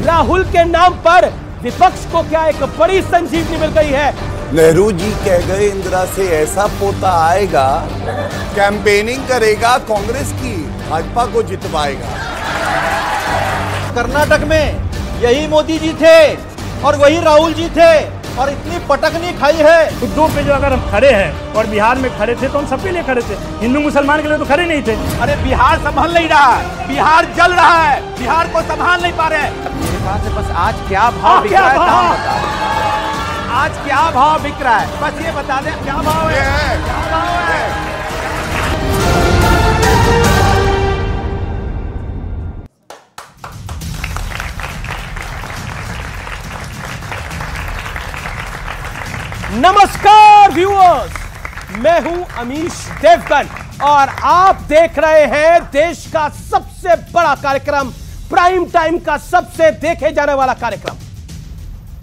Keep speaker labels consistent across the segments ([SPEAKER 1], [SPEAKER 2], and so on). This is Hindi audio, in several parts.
[SPEAKER 1] राहुल के नाम पर विपक्ष को क्या एक बड़ी संजीवनी मिल गई है।
[SPEAKER 2] नेहरू जी कह गए इंदिरा से ऐसा पोता आएगा, कैंपेनिंग करेगा कांग्रेस की, भाजपा को जितवाएगा।
[SPEAKER 3] कर्नाटक में यही मोदी जी थे और वही राहुल जी थे और इतनी पटकनी खाई है।
[SPEAKER 4] खुदों पे जो अगर हम खड़े हैं और बिहार में खड़े थे तो हम सबके लिए खड़े थे, हिंदू मुसलमान के लिए तो खड़े नहीं थे।
[SPEAKER 1] अरे बिहार संभल नहीं रहा है, बिहार जल रहा है, बिहार को संभाल नहीं पा रहे हैं। मेरे पास बस आज क्या भाव बिक रहा है, आज क्या भाव बिक रहा है, बस ये बता दें क्या भाव है, क्या भाव है। नमस्कार व्यूअर्स, मैं हूं अमीश देवगन और आप देख रहे हैं देश का सबसे बड़ा कार्यक्रम, प्राइम टाइम का सबसे देखे जाने वाला कार्यक्रम।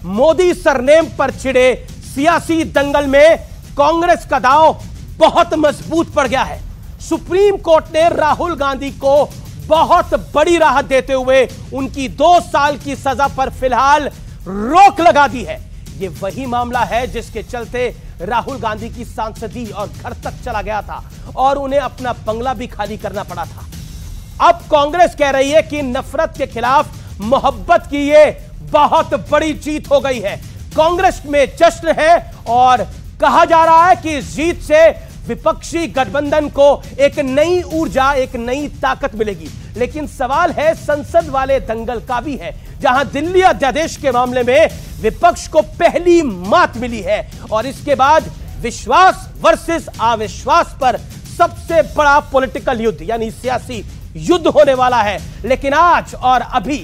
[SPEAKER 1] मोदी सरनेम पर छिड़े सियासी दंगल में कांग्रेस का दांव बहुत मजबूत पड़ गया है। सुप्रीम कोर्ट ने राहुल गांधी को बहुत बड़ी राहत देते हुए उनकी 2 साल की सजा पर फिलहाल रोक लगा दी है। ये वही मामला है जिसके चलते राहुल गांधी की सांसदी और घर तक चला गया था और उन्हें अपना बंगला भी खाली करना पड़ा था। अब कांग्रेस कह रही है कि नफरत के खिलाफ मोहब्बत की ये बहुत बड़ी जीत हो गई है। कांग्रेस में जश्न है और कहा जा रहा है कि इस जीत से विपक्षी गठबंधन को एक नई ऊर्जा, एक नई ताकत मिलेगी। लेकिन सवाल है संसद वाले दंगल का भी है, जहां दिल्ली अध्यादेश के मामले में विपक्ष को पहली मात मिली है और इसके बाद विश्वास वर्सेस अविश्वास पर सबसे बड़ा पॉलिटिकल युद्ध यानी सियासी युद्ध होने वाला है। लेकिन आज और अभी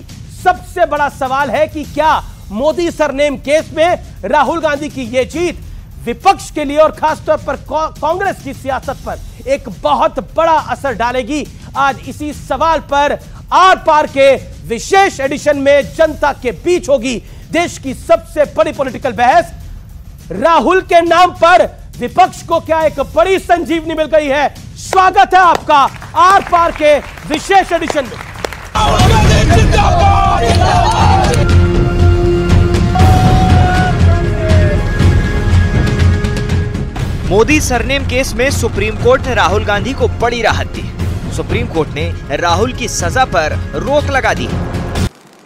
[SPEAKER 1] सबसे बड़ा सवाल है कि क्या मोदी सरनेम केस में राहुल गांधी की यह जीत विपक्ष के लिए और खासतौर पर कांग्रेस की सियासत पर एक बहुत बड़ा असर डालेगी। आज इसी सवाल पर आर पार के विशेष एडिशन में जनता के बीच होगी देश की सबसे बड़ी पॉलिटिकल बहस। राहुल के नाम पर विपक्ष को क्या एक बड़ी संजीवनी मिल गई है। स्वागत है आपका आर पार के विशेष एडिशन में।
[SPEAKER 5] मोदी सरनेम केस में सुप्रीम कोर्ट ने राहुल गांधी को बड़ी राहत दी। सुप्रीम कोर्ट ने राहुल की सजा पर रोक लगा दी।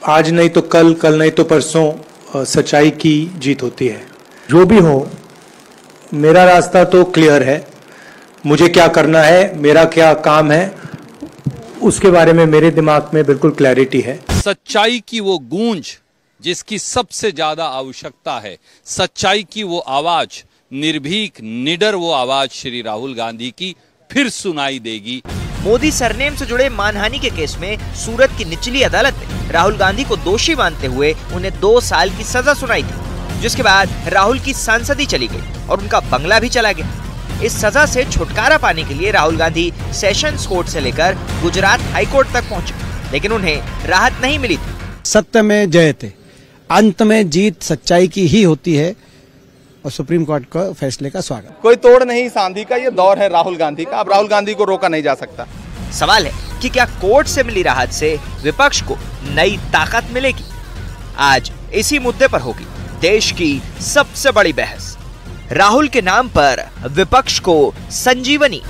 [SPEAKER 6] आज नहीं तो कल, कल नहीं तो परसों सच्चाई की जीत होती है। जो भी हो, मेरा रास्ता तो क्लियर है। मुझे क्या करना है, मेरा क्या काम है, उसके बारे में मेरे दिमाग में बिल्कुल क्लैरिटी है।
[SPEAKER 7] सच्चाई की वो गूंज जिसकी सबसे ज्यादा आवश्यकता है, सच्चाई की वो आवाज, निर्भीक निडर वो आवाज श्री राहुल गांधी की फिर सुनाई देगी।
[SPEAKER 5] मोदी सरनेम से जुड़े मानहानि के केस में सूरत की निचली अदालत ने राहुल गांधी को दोषी मानते हुए उन्हें 2 साल की सजा सुनाई थी, जिसके बाद राहुल की सांसदी चली गई और उनका बंगला भी चला गया। इस सजा से छुटकारा पाने के लिए राहुल गांधी सेशंस कोर्ट से लेकर गुजरात हाई कोर्ट तक पहुंचे, लेकिन उन्हें राहत नहीं मिली थी।
[SPEAKER 8] सत्य में जय थे, अंत में जीत सच्चाई की ही होती है और सुप्रीम कोर्ट का फैसले का स्वागत।
[SPEAKER 3] कोई तोड़ नहीं सांधी का, ये दौर है राहुल गांधी का। अब राहुल गांधी को रोका नहीं जा सकता।
[SPEAKER 5] सवाल है कि क्या कोर्ट से मिली राहत से विपक्ष को नई ताकत मिलेगी? आज इसी मुद्दे पर होगी देश की सबसे बड़ी बहस। राहुल के नाम पर विपक्ष को संजीवनी।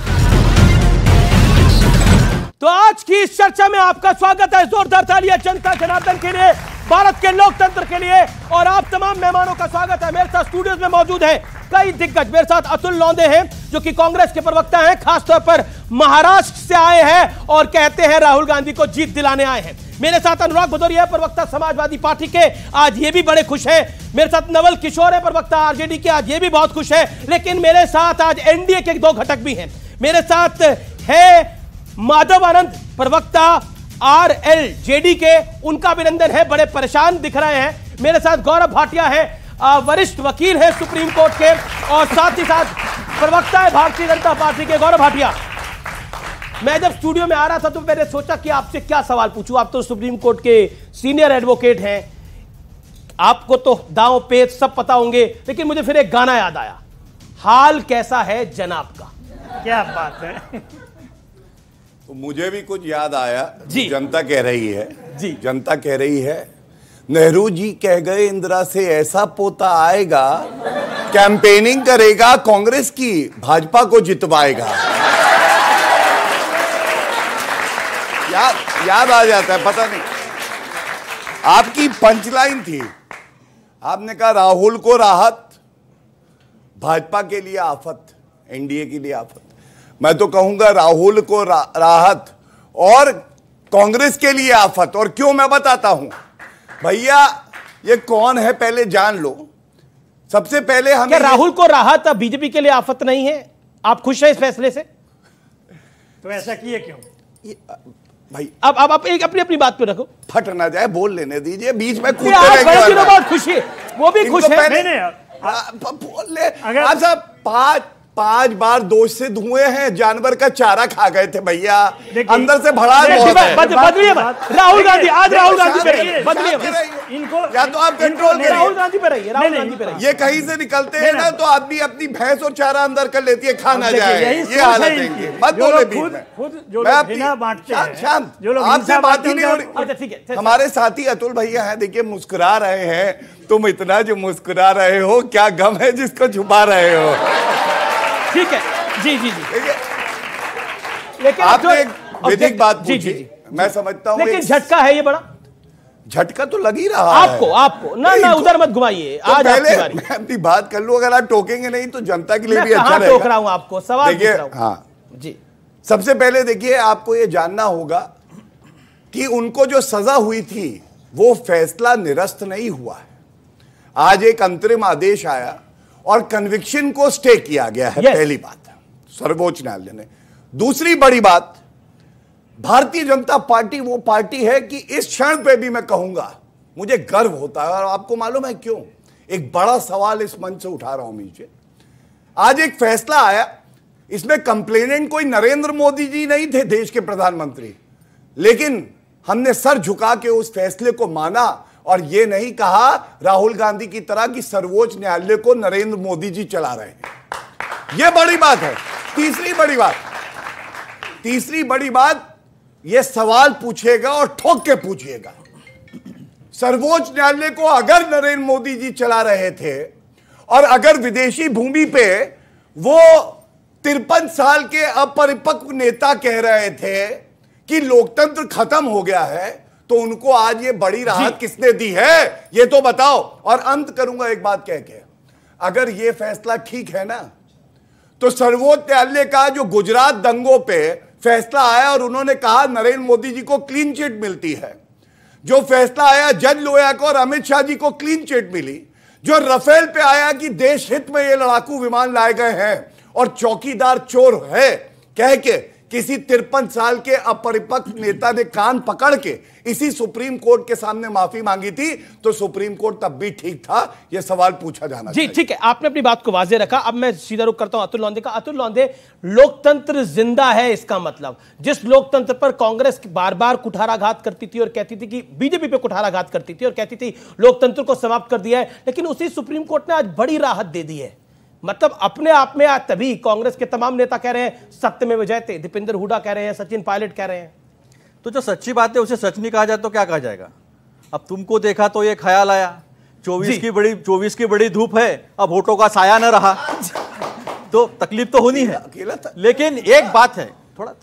[SPEAKER 1] तो आज की इस चर्चा में आपका स्वागत है। जोरदार तालियां जनता जनार्दन के लिए, भारत के लोकतंत्र के लिए और आप तमाम मेहमानों का स्वागत है। मेरे साथ स्टूडियोज में मौजूद हैं कई दिग्गज। मेरे साथ अतुल लौंदे हैं जो कि कांग्रेस के प्रवक्ता हैं, खासतौर पर महाराष्ट्र से आए हैं और कहते हैं राहुल गांधी को जीत दिलाने आए हैं। मेरे साथ अनुराग भदौरिया, प्रवक्ता समाजवादी पार्टी के, आज ये भी बड़े खुश हैं। मेरे साथ नवल किशोर है, प्रवक्ता आरजेडी के, आज ये भी बहुत खुश है। लेकिन मेरे साथ आज एनडीए के 2 घटक भी हैं। मेरे साथ है माधव आनंद, प्रवक्ता आरएलजेडी के, उनका अभिनंदन है, बड़े परेशान दिख रहे हैं। मेरे साथ गौरव भाटिया है, वरिष्ठ वकील है सुप्रीम कोर्ट के और साथ ही साथ प्रवक्ता है भारतीय जनता पार्टी के। गौरव भाटिया, मैं जब स्टूडियो में आ रहा था तो मैंने सोचा कि आपसे क्या सवाल पूछूं। आप तो सुप्रीम कोर्ट के सीनियर एडवोकेट हैं, आपको तो दांव पेच सब पता होंगे, लेकिन मुझे फिर एक गाना याद आया, हाल कैसा है जनाब का।
[SPEAKER 4] क्या बात है।
[SPEAKER 2] तो मुझे भी कुछ याद आया
[SPEAKER 1] जी।
[SPEAKER 2] जनता कह रही है
[SPEAKER 1] जी,
[SPEAKER 2] जनता कह रही है नेहरू जी कह गए इंदिरा से ऐसा पोता आएगा, कैंपेनिंग करेगा कांग्रेस की, भाजपा को जितवाएगा। याद आ जाता है, पता नहीं। आपकी पंचलाइन थी, आपने कहा राहुल को राहत, भाजपा के लिए आफत, एनडीए के लिए आफत। मैं तो कहूंगा राहुल को राहत और कांग्रेस के लिए आफत। और क्यों, मैं बताता हूं भैया। ये कौन है पहले जान लो। सबसे पहले हम,
[SPEAKER 1] क्या राहुल को राहत बीजेपी के लिए आफत नहीं है? आप खुश हैं इस फैसले से?
[SPEAKER 4] तो ऐसा किए क्यों
[SPEAKER 2] भाई?
[SPEAKER 1] अब एक अपनी बात पे रखो,
[SPEAKER 2] फट ना जाए, बोल लेने दीजिए, बीच में कूदते
[SPEAKER 1] रहेंगे। बहुत खुशी, वो भी खुश है।
[SPEAKER 2] बोल ले। आप सब पांच बार दोष से धुए हैं, जानवर का चारा खा गए थे भैया, अंदर से भड़ास बहुत है।
[SPEAKER 1] बदलिए राहुल गांधी, आज राहुल गांधी पे रहिए, बदलिए
[SPEAKER 2] इनको, या तो आप कंट्रोल करिए।
[SPEAKER 1] राहुल गांधी पे रहिए, राहुल गांधी पे रहिए।
[SPEAKER 2] ये कहीं से निकलते हैं ना तो आदमी अपनी भैंस और चारा अंदर कर लेती है, खा ना जाए, ये हालत है। मत बोले बीच में, मैं अपनी शांत, आपसे बात ही नहीं हो रही। हमारे साथी अतुल भैया हैं, देखिए मुस्कुरा रहे हैं। तुम इतना जो मुस्कुरा रहे हो, क्या गम है जिसको छुपा रहे हो?
[SPEAKER 1] ठीक है, जी जी जी।
[SPEAKER 2] लेकिन आपने एक विधिक बात पूछी, मैं समझता हूं,
[SPEAKER 1] लेकिन झटका है ये बड़ा।
[SPEAKER 2] झटका तो लग ही रहा है
[SPEAKER 1] आपको ना उधर मत घुमाइए।
[SPEAKER 2] तो आज पहले मैं अपनी बात कर लूं, अगर आप टोकेंगे नहीं तो जनता के लिए भी अच्छा रहेगा।
[SPEAKER 1] टोक रहा हूं आपको, सवाल पूछ रहा हूं।
[SPEAKER 2] हाँ
[SPEAKER 1] जी,
[SPEAKER 2] सबसे पहले देखिए, आपको ये जानना होगा कि उनको जो सजा हुई थी वो फैसला निरस्त नहीं हुआ है। आज एक अंतरिम आदेश आया और कन्विक्शन को स्टे किया गया है। पहली बात सर्वोच्च न्यायालय ने। दूसरी बड़ी बात, भारतीय जनता पार्टी वो पार्टी है कि इस क्षण पे भी मैं कहूंगा मुझे गर्व होता है। और आपको मालूम है क्यों? एक बड़ा सवाल इस मंच से उठा रहा हूं नीचे। आज एक फैसला आया, इसमें कंप्लेनेंट कोई नरेंद्र मोदी जी नहीं थे, देश के प्रधानमंत्री, लेकिन हमने सर झुका के उस फैसले को माना और यह नहीं कहा राहुल गांधी की तरह कि सर्वोच्च न्यायालय को नरेंद्र मोदी जी चला रहे हैं। यह बड़ी बात है। तीसरी बड़ी बात, यह सवाल पूछेगा और ठोक के पूछिएगा, सर्वोच्च न्यायालय को अगर नरेंद्र मोदी जी चला रहे थे और अगर विदेशी भूमि पे वो 53 साल के अपरिपक्व नेता कह रहे थे कि लोकतंत्र खत्म हो गया है, तो उनको आज ये बड़ी राहत किसने दी है, ये तो बताओ। और अंत करूंगा एक बात कह के, अगर ये फैसला ठीक है ना, तो सर्वोच्च न्यायालय का जो गुजरात दंगों पे फैसला आया और उन्होंने कहा नरेंद्र मोदी जी को क्लीन चिट मिलती है, जो फैसला आया जज लोया को और अमित शाह जी को क्लीन चिट मिली, जो राफेल पे आया कि देश हित में ये लड़ाकू विमान लाए गए हैं और चौकीदार चोर है कह के किसी 53 साल के अपरिपक्व नेता ने कान पकड़ के इसी सुप्रीम कोर्ट के सामने माफी मांगी थी, तो सुप्रीम कोर्ट तब भी ठीक था। यह सवाल पूछा जाना
[SPEAKER 1] जी, ठीक है, आपने अपनी बात को वाजे रखा। अब मैं सीधा रुख करता हूं अतुल लौंदे का। अतुल लौंदे, लोकतंत्र जिंदा है, इसका मतलब जिस लोकतंत्र पर कांग्रेस बार बार कुठाराघात करती थी और कहती थी कि बीजेपी पे कुठाराघात करती थी और कहती थी लोकतंत्र को समाप्त कर दिया है, लेकिन उसी सुप्रीम कोर्ट ने आज बड़ी राहत दे दी है। मतलब अपने आप में आज तभी कांग्रेस के तमाम नेता कह रहे हैं सत्य में विजय थे, दीपेंद्र हुडा कह रहे हैं, सचिन पायलट कह रहे हैं।
[SPEAKER 3] तो जो सच्ची बात है उसे सच नहीं कहा जाए तो क्या कहा जाएगा? अब तुमको देखा तो ये ख्याल आया 24 की बड़ी धूप है, अब वोटों का साया न रहा, तो तकलीफ तो होनी है। लेकिन एक बात है, थोड़ा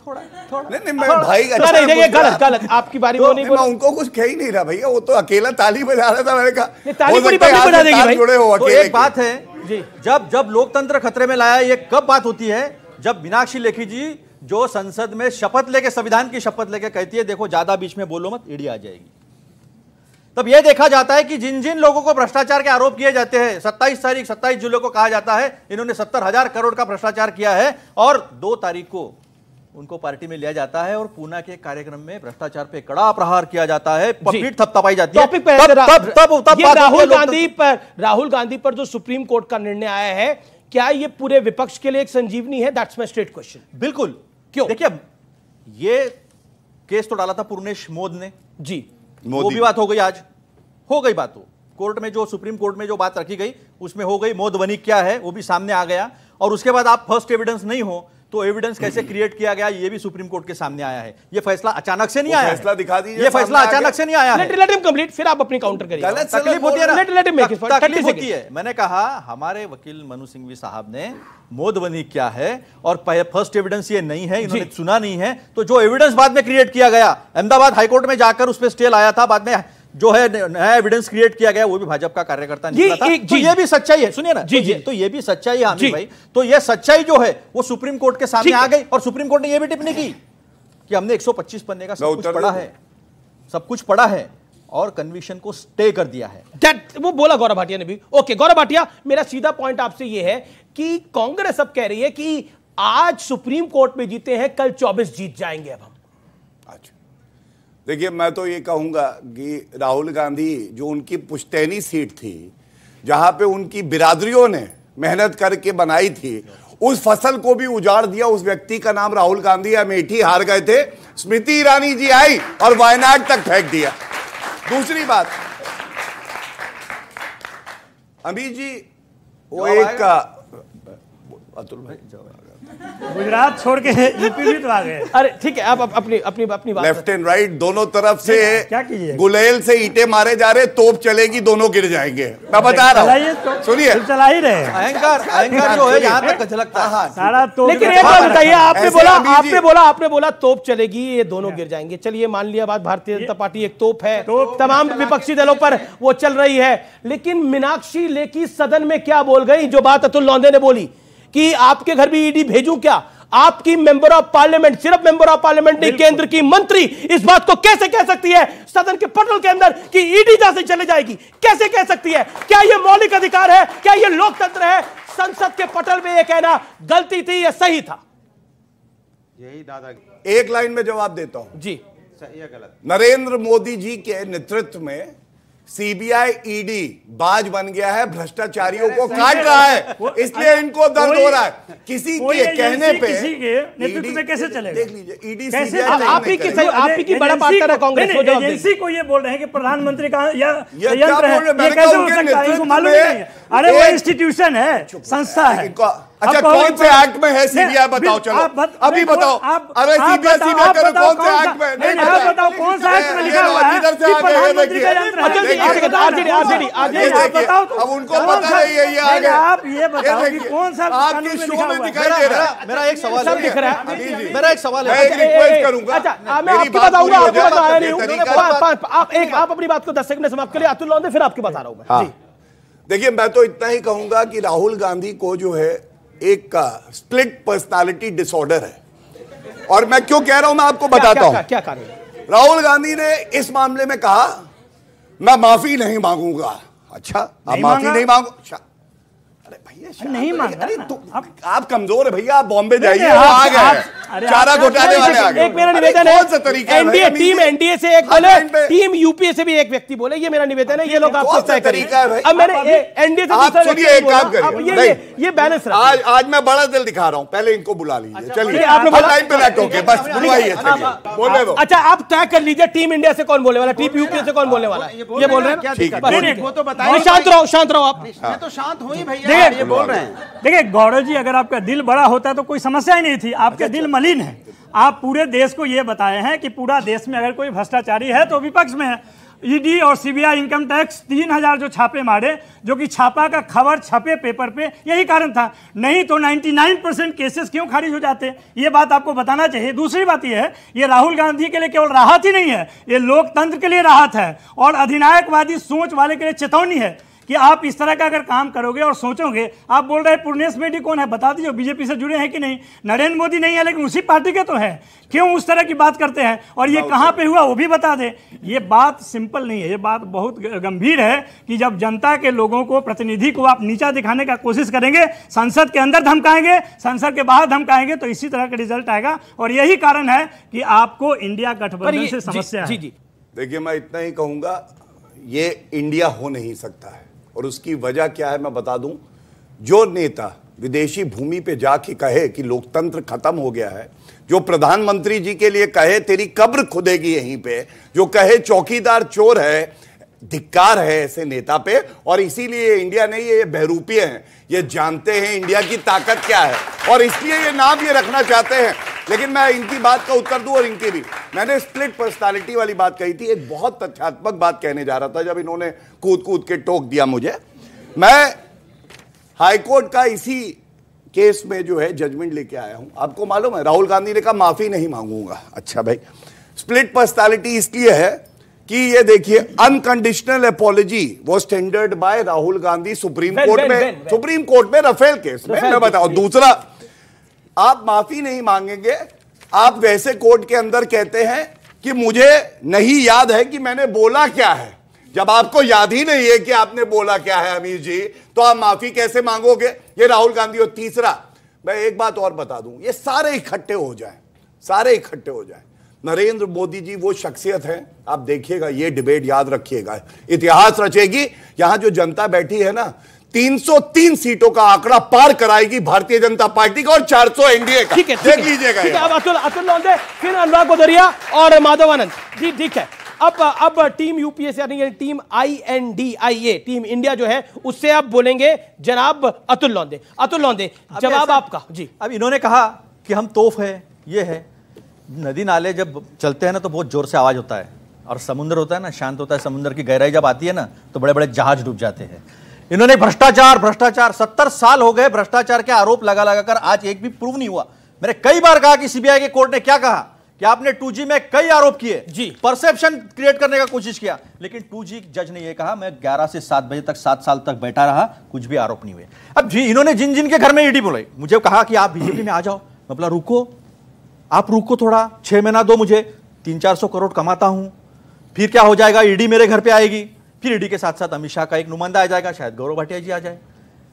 [SPEAKER 2] नहीं मैं भाई
[SPEAKER 1] गलत आपकी बारी वो नहीं बोला,
[SPEAKER 2] उनको कुछ कह ही नहीं रहा भैया, वो तो अकेला ताली बजा रहा था। मैंने कहा
[SPEAKER 1] ताली बड़ी बजा देगी भाई।
[SPEAKER 3] तो एक बात है जी, जब लोकतंत्र खतरे में लाया, ये कब बात होती है जब मीनाक्षी लेखी जी जो संसद में शपथ लेके, संविधान की शपथ लेके कहती है देखो ज्यादा बीच में बोलो मत, ईडी आ जाएगी। तब यह देखा जाता है कि जिन जिन लोगों को भ्रष्टाचार के आरोप किए जाते हैं, 27 जुलाई को कहा जाता है इन्होंने 70,000 करोड़ का भ्रष्टाचार किया है, और 2 तारीख को उनको पार्टी में लिया जाता है और पूना के कार्यक्रम में भ्रष्टाचार पे कड़ा प्रहार किया जाता है, पीठ थपथपाई जाती है।
[SPEAKER 1] राहुल गांधी पर जो सुप्रीम कोर्ट का निर्णय आया है, क्या ये पूरे विपक्ष के लिए एक संजीवनी है? That's my straight question.
[SPEAKER 3] बिल्कुल।
[SPEAKER 1] क्यों?
[SPEAKER 3] देखिए, ये केस तो डाला था पूर्णेश मोद ने
[SPEAKER 1] जी,
[SPEAKER 3] वो भी बात हो गई, आज हो गई बात, कोर्ट में जो सुप्रीम कोर्ट में जो बात रखी गई उसमें हो गई, मोद वनी क्या है वो भी सामने आ गया। और उसके बाद आप फर्स्ट एविडेंस नहीं हो तो एविडेंस कैसे क्रिएट किया गया ये भी सुप्रीम कोर्ट के सामने आया है। ये फैसला अचानक से नहीं आया,
[SPEAKER 2] फैसला दिखा दीजिए,
[SPEAKER 3] ये फैसला अचानक से नहीं आया है।
[SPEAKER 1] लेट हिम कंप्लीट, फिर आप अपनी काउंटर करिए।
[SPEAKER 3] तकलीफ होती है ना,
[SPEAKER 1] let him make his point.
[SPEAKER 3] तकलीफ होती है। मैंने कहा हमारे वकील मनु सिंघवी साहब ने मोदबंदी क्या है और फर्स्ट एविडेंस ये नहीं है, इन्होंने सुना नहीं है, तो जो एविडेंस बाद में क्रिएट किया गया, अहमदाबाद हाईकोर्ट में जाकर उस पर स्टे लाया था, बाद में जो है नया एविडेंस क्रिएट किया गया, वो भी भाजपा का कार्यकर्ता निकला था। तो ये भी सच्चाई है, सुनिए ना, तो ये भी सच्चाई है आमिर भाई। तो ये सच्चाई जो है वो सुप्रीम कोर्ट के सामने आ गई और सुप्रीम कोर्ट ने ये भी टिप्पणी की कि हमने 125 पन्ने का सब कुछ पढ़ा है और कन्विक्शन को स्टे कर दिया है।
[SPEAKER 1] वो बोला गौरव भाटिया ने भी। ओके गौरव भाटिया, मेरा सीधा पॉइंट आपसे ये है कि कांग्रेस अब कह रही है कि आज सुप्रीम कोर्ट में जीते हैं, कल 24 जीत जाएंगे। अब हम
[SPEAKER 2] देखिए, मैं तो ये कहूंगा कि राहुल गांधी जो उनकी पुश्तैनी सीट थी, जहां पे उनकी बिरादरियों ने मेहनत करके बनाई थी, उस फसल को भी उजाड़ दिया। उस व्यक्ति का नाम राहुल गांधी। अमेठी हार गए थे, स्मृति ईरानी जी आई और वायनाड तक फेंक दिया। दूसरी बात, अमीर जी, वो एक अतुल भाई
[SPEAKER 4] गुजरात छोड़ के यूपी भी तो आ गए।
[SPEAKER 1] अरे ठीक है, आप अपनी बात।
[SPEAKER 2] लेफ्ट एंड राइट दोनों तरफ से
[SPEAKER 4] क्या कीजिए,
[SPEAKER 2] गुलेल से ईंटें मारे जा रहे, तोप चलेगी, दोनों गिर जाएंगे। मैं बता रहा हूँ, सुनिए,
[SPEAKER 4] चला ही रहे।
[SPEAKER 3] अहंकार जो है यहाँ तक झलकता है
[SPEAKER 4] सारा तोप।
[SPEAKER 1] लेकिन एक बात बताइए, आपने बोला तोप चलेगी, ये दोनों गिर जाएंगे। चलिए मान लिया बात, भारतीय जनता पार्टी एक तोप है, तमाम विपक्षी दलों पर वो चल रही है। लेकिन मीनाक्षी लेखी सदन में क्या बोल गई, जो बात अतुल लौंदे ने बोली कि आपके घर भी ईडी भेजूं क्या? आपकी मेंबर ऑफ पार्लियामेंट, सिर्फ मेंबर ऑफ पार्लियामेंट नहीं, केंद्र की मंत्री इस बात को कैसे कह सकती है सदन के पटल के अंदर कि ईडी जहां से चले जाएगी? कैसे कह सकती है? क्या यह मौलिक अधिकार है? क्या यह लोकतंत्र है? संसद के पटल में यह कहना गलती थी या सही था?
[SPEAKER 2] यही दादा, एक लाइन में जवाब देता हूं
[SPEAKER 1] जी,
[SPEAKER 2] सही या गलत। नरेंद्र मोदी जी के नेतृत्व में सीबीआई ईडी बाज बन गया है, भ्रष्टाचारियों को काट रहा है, इसलिए इनको दर्द हो रहा है। किसी के कहने पे
[SPEAKER 4] किसी के नेतृत्व में कैसे चलेगा?
[SPEAKER 2] देख लीजिए, ईडी
[SPEAKER 1] कैसे आप ही की बड़ा पार्टनर है कांग्रेस।
[SPEAKER 4] एजेंसी को ये बोल रहे हैं कि प्रधानमंत्री का यंत्र है, ये कैसे हो सकता है? इनको मालूम नहीं है। अरे वो इंस्टीट्यूशन है, संस्था है।
[SPEAKER 2] अच्छा, कौन से एक्ट में है सीबीआई? बताओ, चलो अभी बताओ। अरे सीबीआई करो, कौन से एक्ट में?
[SPEAKER 4] नहीं बताओ कौन सा एक्ट में लिखा हुआ है कि प्रधानमंत्री का यंत्र है?
[SPEAKER 2] अब उनको पता नहीं है, ये आ गए।
[SPEAKER 4] आप ये बताओ कि कौन सा
[SPEAKER 2] आपके शो में दिखाई दे रहा है।
[SPEAKER 3] मेरा एक सवाल है, मेरा एक सवाल है,
[SPEAKER 2] मैं एक रिक्वेस्ट करूंगा।
[SPEAKER 1] अच्छा, मैं आपकी बताऊंगा, आपको बताया नहीं हूं। आप अपनी बात को 10 सेकंड में समाप्त करिए, अतुल लौंदे, फिर आपकी बता रहा हूं मैं।
[SPEAKER 2] देखिए, मैं तो इतना ही कहूंगा कि राहुल गांधी को जो है एक स्प्लिट पर्सनालिटी डिसऑर्डर है। और मैं क्यों कह रहा हूं, मैं आपको बताता हूं।
[SPEAKER 1] क्या कारण है?
[SPEAKER 2] राहुल गांधी ने इस मामले में कहा मैं माफी नहीं मांगूंगा। अच्छा, आप माफी नहीं मांगो? अरे भैया
[SPEAKER 4] नहीं मांगा।
[SPEAKER 2] आप कमजोर है भैया, आप बॉम्बे जाइए, वो आ गए चारा घोटाले वाले आ गए।
[SPEAKER 1] एक मेरा निवेदन है, एनडीए टीम, एनडीए से एक बोले, टीम यूपीए से भी एक व्यक्ति बोले, ये मेरा निवेदन है, ये लोग आपको तय तरीका है। अब मैंने एनडीए से
[SPEAKER 2] आप सुनिए, एक काम करिए,
[SPEAKER 1] ये बैलेंस
[SPEAKER 2] आज मैं बड़ा दिल दिखा रहा हूं, पहले इनको बुला लीजिए। चलिए, आपने लाइन पे बैठोगे, बस बुलवाइए, बोलने दो।
[SPEAKER 1] अच्छा, आप तय कर लीजिए, टीम इंडिया से कौन बोलने वाला, टीम यूपीए से कौन बोलने वाला? ये बोल रहे हैं,
[SPEAKER 9] वो तो बताइए।
[SPEAKER 1] शांत रहो आप।
[SPEAKER 9] मैं तो शांत हूं ही भैया, ये बोल रहे हैं।
[SPEAKER 4] देखिए गौरव जी, अगर आपका दिल बड़ा होता तो कोई समस्या ही नहीं थी। आपके दिल मलिन है। आप पूरे देश को यह बताए हैं कि पूरा देश में अगर कोई भ्रष्टाचारी है तो विपक्ष में है। ईडी और सीबीआई इनकम टैक्स 3000 जो छापे मारे, जो कि छापा का खबर छपे पेपर पे, यही कारण था। नहीं तो 99% केसेस क्यों खारिज हो जाते, ये बात आपको बताना चाहिए। दूसरी बात ये है, ये राहुल गांधी के लिए केवल राहत ही नहीं है, ये लोकतंत्र के लिए राहत है और अधिनायकवादी सोच वाले के लिए चेतावनी है कि आप इस तरह का अगर काम करोगे और सोचोगे। आप बोल रहे हैं पूर्णेश मेढी कौन है, बता दीजिए, बीजेपी से जुड़े हैं कि नहीं? नरेंद्र मोदी नहीं है, लेकिन उसी पार्टी के तो है। क्यों उस तरह की बात करते हैं? और ये कहां पे हुआ वो भी बता दें। ये बात सिंपल नहीं है, ये बात बहुत गंभीर है कि जब जनता के लोगों को, प्रतिनिधि को आप नीचा दिखाने का कोशिश करेंगे, संसद के अंदर धमकाएंगे, संसद के बाहर धमकाएंगे, तो इसी तरह का रिजल्ट आएगा। और यही कारण है कि आपको इंडिया गठबंधन से समस्या है।
[SPEAKER 2] देखिए, मैं इतना ही कहूंगा, ये इंडिया हो नहीं सकता है। और उसकी वजह क्या है मैं बता दूं। जो नेता विदेशी भूमि पे जाके कहे कि लोकतंत्र खत्म हो गया है, जो प्रधानमंत्री जी के लिए कहे तेरी कब्र खुदेगी यहीं पे, जो कहे चौकीदार चोर है, धिक्कार है ऐसे नेता पे, और इसीलिए इंडिया नहीं, ये बहरूपीय हैं, ये जानते हैं इंडिया की ताकत क्या है और इसलिए ये नाम ये रखना चाहते हैं। लेकिन मैं इनकी बात का उत्तर दूं और इनकी भी। मैंने स्प्लिट पर्सनालिटी वाली बात कही थी, एक बहुत तथ्यात्मक बात कहने जा रहा था जब इन्होंने कूद कूद के टोक दिया मुझे। मैं हाईकोर्ट का इसी केस में जो है जजमेंट लेके आया हूं। आपको मालूम है राहुल गांधी ने कहा माफी नहीं मांगूंगा। अच्छा भाई, स्प्लिट पर्सनालिटी इसलिए है कि ये देखिए, unconditional apology was tendered bye Rahul Gandhi supreme court में राफेल केस में। मैं बताऊं, दूसरा, आप माफी नहीं मांगेंगे, आप वैसे कोर्ट के अंदर कहते हैं कि मुझे नहीं याद है कि मैंने बोला क्या है। जब आपको याद ही नहीं है कि आपने बोला क्या है अमीर जी, तो आप माफी कैसे मांगोगे? ये राहुल गांधी। और तीसरा, मैं एक बात और बता दूं, ये सारे इकट्ठे हो जाएं, नरेंद्र मोदी जी वो शख्सियत है, आप देखिएगा, ये डिबेट याद रखिएगा, इतिहास रचेगी। यहां जो जनता बैठी है ना, 303 सीटों का आंकड़ा पार कराएगी भारतीय जनता पार्टी का और 400 एनडीए का।
[SPEAKER 1] ठीक है,
[SPEAKER 2] देख लीजिएगा।
[SPEAKER 1] अब अतुल लोंढे, फिर अनुराग भदौरिया और माधव आनंद जी। ठीक है, अब टीम यूपीए से यानी टीम INDIA, टीम इंडिया जो है, उससे आप बोलेंगे जनाब अतुल लोंढे, जवाब आपका जी।
[SPEAKER 3] अब इन्होंने कहा कि हम तोफ है, ये है। नदी नाले जब चलते हैं ना तो बहुत जोर से आवाज होता है, और समुद्र होता है ना, शांत होता है। समुद्र की गहराई जब आती है ना तो बड़े बड़े जहाज डूब जाते हैं। इन्होंने भ्रष्टाचार 70 साल हो गए भ्रष्टाचार के आरोप लगा लगाकर, आज एक भी प्रूव नहीं हुआ। मैंने कई बार कहा कि सीबीआई के कोर्ट ने क्या कहा कि आपने 2G में कई आरोप किए जी, परसेप्शन क्रिएट करने का कोशिश किया, लेकिन 2G जज ने यह कहा मैं 11 से 7 बजे तक 7 साल तक बैठा रहा, कुछ भी आरोप नहीं हुए। अब जी इन्होंने जिन जिन के घर में ईडी बुलाई, मुझे कहा कि आप बीजेपी में आ जाओ। मैं बोला रुको, आप रुको थोड़ा, 6 महीना दो मुझे, 300-400 करोड़ कमाता हूं, फिर क्या हो जाएगा, ईडी मेरे घर पे आएगी, फिर ईडी के साथ साथ अमित शाह का एक नुमाइंदा आ जाएगा, शायद गौरव भाटिया जी आ जाए,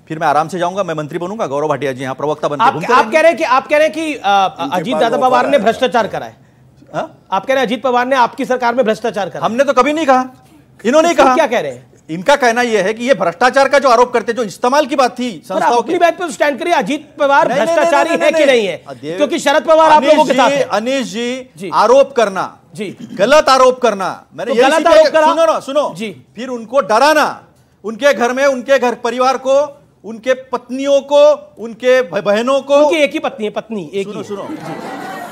[SPEAKER 3] फिर मैं आराम से जाऊंगा, मैं मंत्री बनूंगा, गौरव भाटिया जी यहाँ प्रवक्ता बनकर घूमते रहेंगे।
[SPEAKER 1] आप कह रहे हैं कि अजीत दादा पवार ने भ्रष्टाचार करा है? आप कह रहे हैं अजीत पवार ने आपकी सरकार में भ्रष्टाचार करा?
[SPEAKER 3] हमने तो कभी नहीं कहा, इन्होंने कहा।
[SPEAKER 1] क्या कह रहे हैं?
[SPEAKER 3] इनका कहना यह है कि ये भ्रष्टाचार का जो आरोप करते, जो इस्तेमाल की बात थी संस्थाओं की,
[SPEAKER 1] बात पर स्टैंड करिए। अजीत पवार भ्रष्टाचारी है कि नहीं है? क्योंकि शरद पवार आप लोगों के साथ है।
[SPEAKER 3] अनिश जी, आरोप करना
[SPEAKER 1] जी,
[SPEAKER 3] गलत आरोप करना, मैंने
[SPEAKER 1] तो गलत आरोप करा,
[SPEAKER 3] सुनो जी, फिर उनको डराना, उनके घर में, उनके घर परिवार को, उनके पत्नियों को, उनके बहनों को,
[SPEAKER 1] उनकी एक ही पत्नी है, पत्नी एक ही,
[SPEAKER 3] सुनो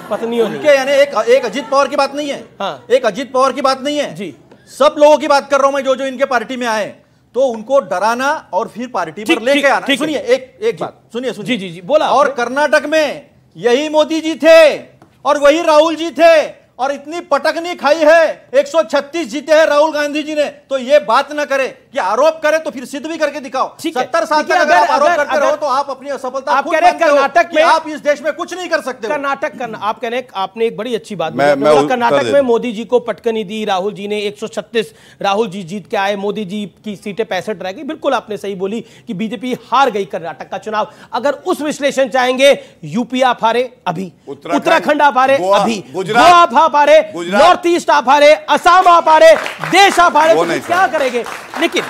[SPEAKER 1] पत्नियों
[SPEAKER 3] उनके, यानी एक अजीत पवार की बात नहीं है,
[SPEAKER 1] हाँ,
[SPEAKER 3] एक अजीत पवार की बात नहीं है
[SPEAKER 1] जी,
[SPEAKER 3] सब लोगों की बात कर रहा हूं मैं, जो इनके पार्टी में आए, तो उनको डराना और फिर पार्टी पर लेके आना। सुनिए एक बात सुनिए
[SPEAKER 1] जी बोला।
[SPEAKER 3] और कर्नाटक में यही मोदी जी थे और वही राहुल जी थे, और इतनी पटकनी खाई है, 136 जीते हैं राहुल गांधी जी ने। तो ये बात ना करे कि आरोप करे तो फिर सिद्ध भी करके दिखाओ। 70 साल तक अगर आप आरोप करते रहो तो आप अपनी असफलता
[SPEAKER 1] आप कह रहे हैं कर्नाटक में
[SPEAKER 3] आप इस देश में कुछ नहीं कर सकते।
[SPEAKER 1] आप कह रहे हैं, आपने एक बड़ी अच्छी बात बोली, कर्नाटक में मोदी जी को पटकनी दी, राहुल जी ने 136 राहुल जी जीत के आए, मोदी जी की सीटें 65 रह गई। बिल्कुल आपने सही बोली कि बीजेपी हार गई कर्नाटक का चुनाव। अगर उस विश्लेषण चाहेंगे, यूपी आप हारे अभी, उत्तराखंड आप हारे अभी, गोवा आप हारे, नॉर्थ ईस्ट आप हारे, असम आप हारे, देश आप हारे, तो क्या करेंगे?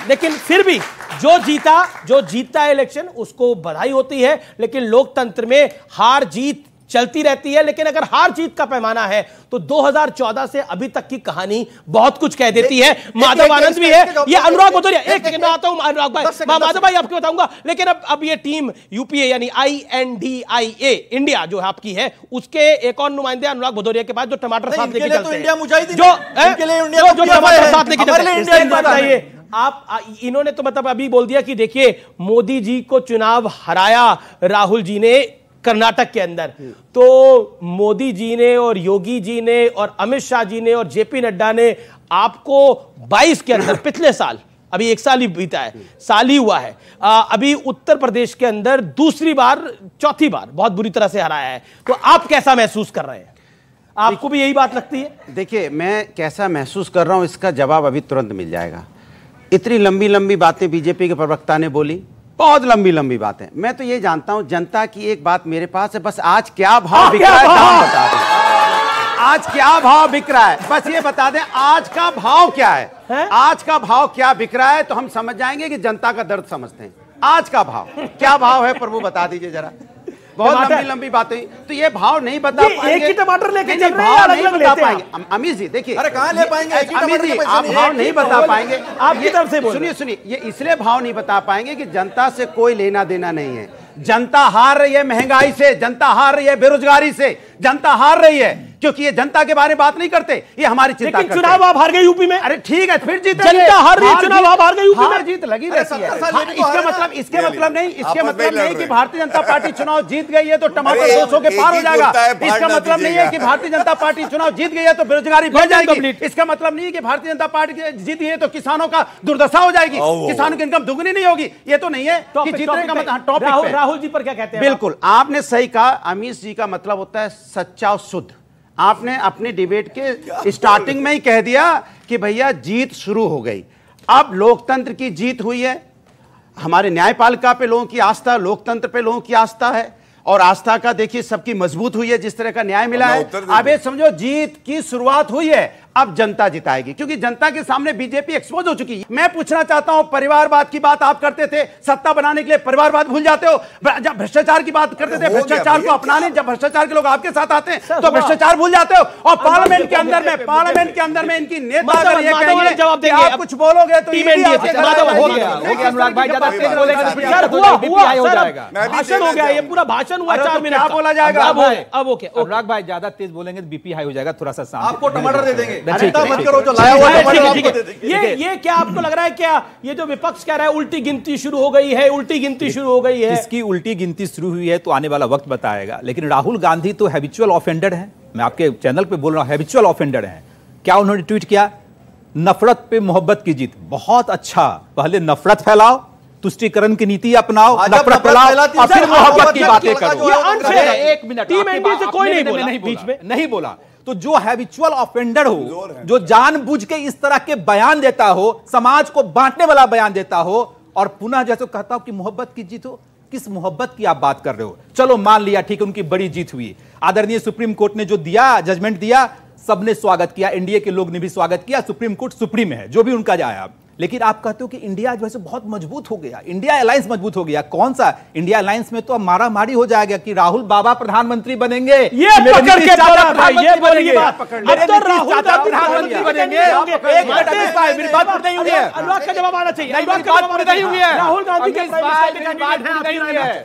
[SPEAKER 1] लेकिन फिर भी जो जीता इलेक्शन उसको बधाई होती है, लेकिन लोकतंत्र में हार जीत चलती रहती है। लेकिन अगर हार जीत का पैमाना है तो 2014 से अभी तक की कहानी बहुत कुछ कह देती है। माधव आनंद भी है, ये अनुराग भदौरिया, एक सेकंड में आता हूं अनुराग भाई, माधव भाई आपको बताऊंगा। लेकिन अब ये टीम यूपीए यानी INDIA इंडिया जो आपकी है, उसके एक और नुमाइंदे अनुराग भदौरिया के पास जो टमाटर साथ लेके चलते हैं, जो टमाटर साथ लेके चलते हैं। आप इन्होंने तो मतलब अभी बोल दिया कि देखिए मोदी जी को चुनाव हराया राहुल जी ने कर्नाटक के अंदर, तो मोदी जी ने और योगी जी ने और अमित शाह जी ने और जेपी नड्डा ने आपको 22 के अंदर, पिछले साल, अभी 1 साल ही बीता है, साल ही हुआ है, अभी उत्तर प्रदेश के अंदर चौथी बार बहुत बुरी तरह से हराया है। तो आप कैसा महसूस कर रहे हैं? आपको भी यही बात लगती है?
[SPEAKER 9] देखिए, मैं कैसा महसूस कर रहा हूं इसका जवाब अभी तुरंत मिल जाएगा। इतनी लंबी लंबी बातें बीजेपी के प्रवक्ता ने बोली, बहुत लंबी लंबी बातें। मैं तो ये जानता हूं, जनता की एक बात मेरे पास है, बस आज क्या भाव बिक रहा है दाम बता दें। आज क्या भाव बिक रहा है, बस ये बता दें आज का भाव क्या है? आज का भाव क्या बिक रहा है तो हम समझ जाएंगे कि जनता का दर्द समझते हैं। आज का भाव क्या भाव है प्रभु, बता दीजिए जरा। बहुत लंबी लंबी बातें, तो ये भाव नहीं बता पाएंगे।
[SPEAKER 1] एक ही टमाटर लेके चल रहे हैं,
[SPEAKER 9] भाव
[SPEAKER 1] अलग
[SPEAKER 9] नहीं
[SPEAKER 1] अलग
[SPEAKER 9] बता
[SPEAKER 1] लेते हैं
[SPEAKER 9] पाएंगे। अमीर जी देखिए,
[SPEAKER 3] अरे कहाँ ले पाएंगे?
[SPEAKER 9] अमीर जी आप भाव नहीं बता पाएंगे,
[SPEAKER 1] आपकी तरफ से बोलिए।
[SPEAKER 9] सुनिए, ये इसलिए भाव नहीं बता पाएंगे कि जनता से कोई लेना देना नहीं है। जनता हार रही है महंगाई से, जनता हार रही है बेरोजगारी से, जनता हार रही है क्योंकि ये जनता के बारे में बात नहीं करते, ये हमारी चिंता करते।
[SPEAKER 1] चुनाव आप हार गए यूपी में।
[SPEAKER 9] अरे ठीक है, फिर जीत,
[SPEAKER 1] जनता हार रही है, चुनाव आप हार गए यूपी में।
[SPEAKER 9] हार जीत लगी रहती है। इसके मतलब नहीं कि भारतीय जनता पार्टी चुनाव जीत गई है तो टमाटर 200 के पार हो जाएगा। इसका मतलब नहीं है कि भारतीय जनता पार्टी चुनाव जीत गई है तो बेरोजगारी बढ़ जाएगी। इसका मतलब नहीं है कि भारतीय जनता पार्टी जीत गई है तो किसानों का दुर्दशा हो जाएगी, किसानों की इनकम दुगनी नहीं होगी। ये तो नहीं है कि जीतने का मतलब। टॉपिक
[SPEAKER 1] राहुल जी पर क्या कहते हैं?
[SPEAKER 9] बिल्कुल आपने सही कहा, अमीश जी का मतलब होता है सच्चा और शुद्ध। आपने अपनी डिबेट के स्टार्टिंग में ही कह दिया कि भैया जीत शुरू हो गई। अब लोकतंत्र की जीत हुई है, हमारे न्यायपालिका पे लोगों की आस्था, लोकतंत्र पे लोगों की आस्था है और आस्था का देखिए सबकी मजबूत हुई है, जिस तरह का न्याय मिला है। अब ये समझो जीत की शुरुआत हुई है, अब जनता जिताएगी क्योंकि जनता के सामने बीजेपी एक्सपोज हो चुकी है। मैं पूछना चाहता हूं, परिवारवाद की बात आप करते थे, सत्ता बनाने के लिए परिवारवाद भूल जाते हो। जब भ्रष्टाचार की बात करते थे, भ्रष्टाचार को अपनाने, जब भ्रष्टाचार के लोग आपके साथ आते हैं तो भ्रष्टाचार भूल जाते हो। और पार्लियामेंट के अंदर में इनकी नेता अगर ये कहेंगे जवाब देंगे, आप कुछ बोलोगे तो
[SPEAKER 1] भाषण हो गया, ये पूरा भाषण हुआ 4 मिनट
[SPEAKER 9] क्या बोला जाएगा।
[SPEAKER 3] अब ओके, अनुराग भाई ज्यादा तेज बोलेंगे तो बीपी हाई हो जाएगा, थोड़ा सा आपको टमाटर दे देंगे। मत करो, जो लाया हुआ
[SPEAKER 1] ये क्या आपको लग रहा है, क्या ये जो विपक्ष कह रहा है उल्टी गिनती शुरू हो गई है, उल्टी गिनती शुरू हो गई है?
[SPEAKER 3] इसकी उल्टी गिनती शुरू हुई है तो आने वाला वक्त बताएगा। लेकिन राहुल गांधी तो हैबिचुअल ऑफेंडर है, मैं आपके चैनल पे बोल रहा हूं, हैबिचुअल ऑफेंडर है। क्या उन्होंने ट्वीट किया? नफरत पे मोहब्बत की जीत। बहुत अच्छा, पहले नफरत फैलाओ, तुष्टीकरण की नीति अपनाओ, नफरत फैलाओ और फिर मोहब्बत की बातें करो।
[SPEAKER 1] ये अनफेयर है।
[SPEAKER 3] एक मिनट,
[SPEAKER 1] टीम एनडीए से कोई नहीं बोला,
[SPEAKER 3] बीच में नहीं बोला। तो जो हैबिचुअल ऑफेंडर हो, जो जानबूझ के इस तरह के बयान देता हो, समाज को बांटने वाला बयान देता हो और पुनः जैसे कहता हो कि मोहब्बत की जीत हो, किस मोहब्बत की आप बात कर रहे हो? चलो मान लिया, ठीक है, उनकी बड़ी जीत हुई। आदरणीय सुप्रीम कोर्ट ने जो दिया, जजमेंट दिया, सबने स्वागत किया, एनडीए के लोग ने भी स्वागत किया। सुप्रीम कोर्ट सुप्रीम है, जो भी उनका आया। लेकिन आप कहते हो कि इंडिया जो है बहुत मजबूत हो गया, इंडिया अलायंस मजबूत हो गया। कौन सा इंडिया अलायंस में तो अब मारामारी हो जाएगा कि राहुल बाबा प्रधानमंत्री बनेंगे,
[SPEAKER 1] ये पकड़ के बोला भाई, ये बोली बात
[SPEAKER 3] अब तो राहुल प्रधानमंत्री बनेंगे। एक मिनट मेरी बात पूरी नहीं हुई है,
[SPEAKER 1] अनुराग का जवाब आना चाहिए।
[SPEAKER 3] बात पूरी नहीं हुई है,
[SPEAKER 1] राहुल गांधी के